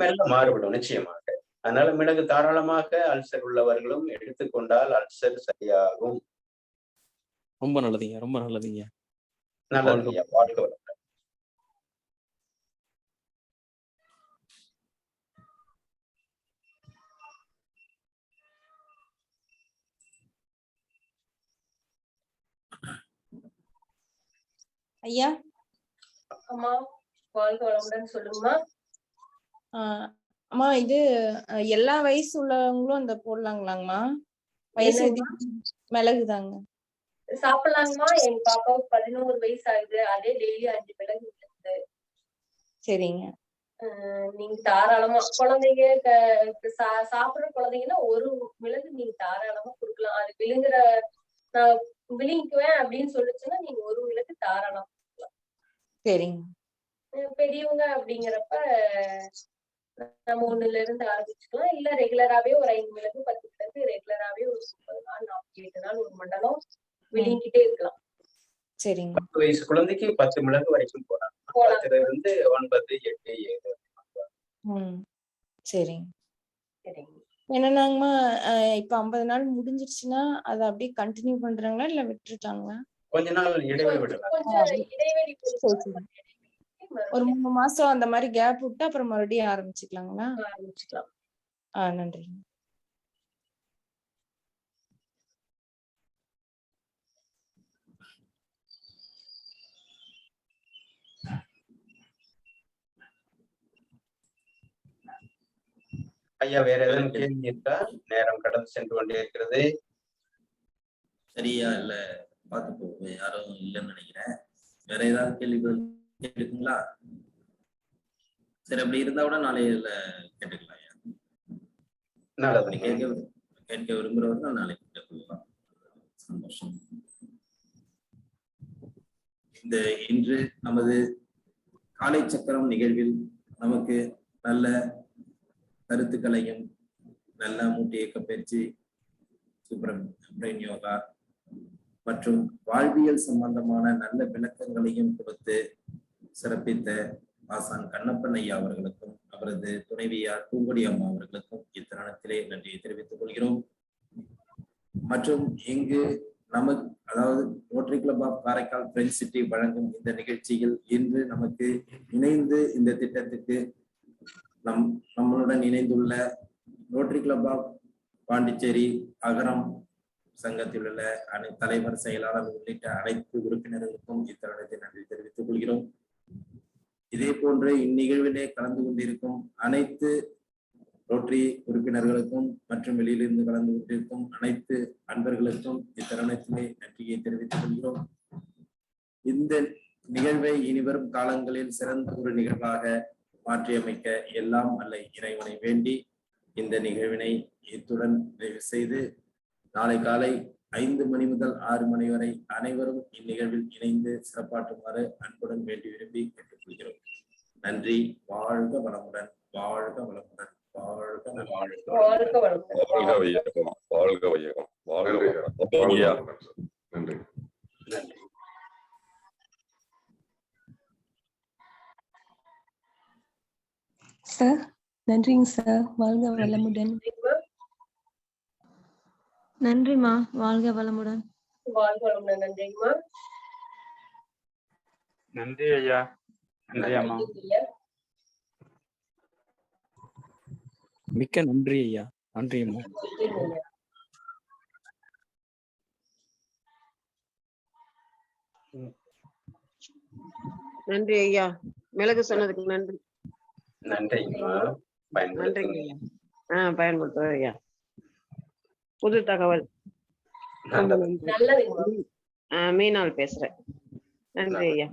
மெல்ல மாறுபடும் நிச்சயமாக. அதனால மிளகு தாராளமாக அல்சர் உள்ளவர்களும் எடுத்துக்கொண்டால் அல்சர் சரியாகும். ரொம்ப நல்லதுங்க. ரொம்ப நல்லதுங்க. நல்லதுங்க. வாழ்க வளமுடன். ஐயா. அம்மா வாழ்க வளமுடன். சொல்லுங்கம்மா. அம்மா இது எல்லா வயசு உள்ளவங்களும் அந்த போடலாங்களாங்கம்மா? வயசு மிளகுதாங்க. சாப்பிடலாங்கம்மா. எங்க பாப்பாவுக்கு 11 வயசு ஆகுது. அதே டெய்லி 5 மிளகு இருக்குது. சரிங்க. நீங்க தாராளமா குழந்தைங்க சாப்பிடுற குழந்தைங்கன்னா ஒரு மிளகு நீங்க தாராளமா கொடுக்கலாம். அது விழுங்குற நான் விழுங்கிக்குவேன் அப்படின்னு சொல்லிச்சுன்னா நீங்க ஒரு மிளகு தாராளமா கொடுக்கலாம். சரிங்க. பெரியவங்க அப்படிங்கிறப்ப நம்ம 1ல இருந்து ஆரம்பிச்சுக்கலாம். இல்ல ரெகுலராவே ஒரு 5 மிளகு 10 மிளகு ரெகுலராவே ஒரு 30 நாள் 48 நாள் ஒரு மண்டலம் விழுங்கிட்டே இருக்கலாம். சரிங்க. 10 வயசு குழந்தைக்கு 10 மிளகு வரைக்கும் போறாங்க. 10ல இருந்து 9, 8, 7. சரிங்க. என்னன்னாங்கம்மா இப்ப 50 நாள் முடிஞ்சிருச்சுன்னா அதை அப்படியே கண்டினியூ பண்றாங்களா இல்ல விட்டுட்டாங்களா? கொஞ்ச நாள் இடைவெளி விடலாம். ஒரு 3 மாசம் அந்த மாதிரி கேப் விட்டு அப்புறம் மறுபடியும் ஆரம்பிச்சுக்கலாங்களா? ஆரம்பிச்சுக்கலாம். நன்றி. ஐயா வேற ஏதாவது கேள்வி இருக்கா? நேரம் கடந்து சென்று கொண்டே இருக்கிறது. சரியா இல்ல பார்த்து போகும். யாரும் இல்லைன்னு நினைக்கிறேன். வேற ஏதாவது கேள்விகள் கேட்டுக்குங்களா? சரி, அப்படி இருந்தா கூட நாளையில கேட்டுக்கலாம். கேட்க விரும்புறவர்கள் நாளைக்கு கேட்டுக்கலாம். சந்தோஷம். இன்று நமது காலை சக்கரம் நிகழ்வில் நமக்கு நல்ல கருத்துக்களையும், நல்ல மூட்டு இயக்க பயிற்சி, பிரெயின் யோகா மற்றும் வாழ்வியல் சம்பந்தமான நல்ல விளக்கங்களையும் கொடுத்து சிறப்பித்த ஆசான் கண்ணப்பன் ஐயா அவர்களுக்கும் அவரது துணைவியார் பூங்கொடி அம்மா அவர்களுக்கும் இத்தருணத்திலே நன்றியை தெரிவித்துக் கொள்கிறோம். மற்றும் இங்கு நமக்கு, அதாவது rotary club of Karaikal friends city வழங்கும் இந்த நிகழ்ச்சியில் இன்று நமக்கு இணைந்து இந்த திட்டத்துக்கு நம்மளுடன் இணைந்துள்ள ரோட்டரி கிளப் ஆஃப் பாண்டிச்சேரி அகரம் சங்கத்தில் உள்ள தலைவர், செயலாளர் உள்ளிட்ட அனைத்து உறுப்பினர்களுக்கும் இத்தருணத்தில் நன்றி தெரிவித்துக் கொள்கிறோம். இதே போன்று இந்நிகழ்விலே கலந்து கொண்டிருக்கும் அனைத்து ரோட்டரி உறுப்பினர்களுக்கும் மற்றும் வெளியிலிருந்து கலந்து கொண்டிருக்கும் அனைத்து அன்பர்களுக்கும் இத்தருணத்திலே நன்றியை தெரிவித்துக் கொள்கிறோம். இந்த நிகழ்வை இனிவரும் காலங்களில் சிறந்த ஒரு நிகழ்வாக மாற்றியமைக்க எல்லாம் அல்ல இறைவனை வேண்டி இந்த நிகழ்வினை இத்துடன் நிறைவு செய்து நாளை காலை 5 மணி முதல் 6 மணி வரை அனைவரும் இந்நிகழ்வில் இணைந்து சிறப்பாற்றுமாறு அன்புடன் வேண்டி விரும்பி கேட்டுக்கொள்கிறோம். நன்றி. வாழ்க வளமுடன், வாழ்க வளமுடன், வாழ்க வாழ்க வையகம், வாழ்க வையகம், வாழ்க வளமுடன். நன்றி. சார் நன்றிங்க சார். வாழ்க வளமுடன். நன்றிம்மா. வாழ்க வளமுடன். வாழ்க வளமுடன். நன்றிங்கம்மா. நன்றி ஐயா. நன்றி அம்மா. மிக்க நன்றி ஐயா. நன்றி அம்மா. நன்றி ஐயா. மிளகு சொன்னதுக்கு நன்றி. நன்றிங்கம்மா. நன்றிங்க ஐயா. பயன்படுத்துவோம் ஐயா. புது தகவல். மீனால் பேசுறேன். நன்றி ஐயா.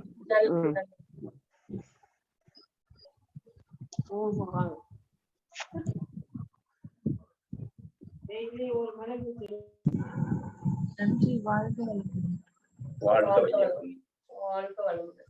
நன்றி. வாழ்க வளமுடன். வாழ்க வையகம். வாழ்க வளமுடன்.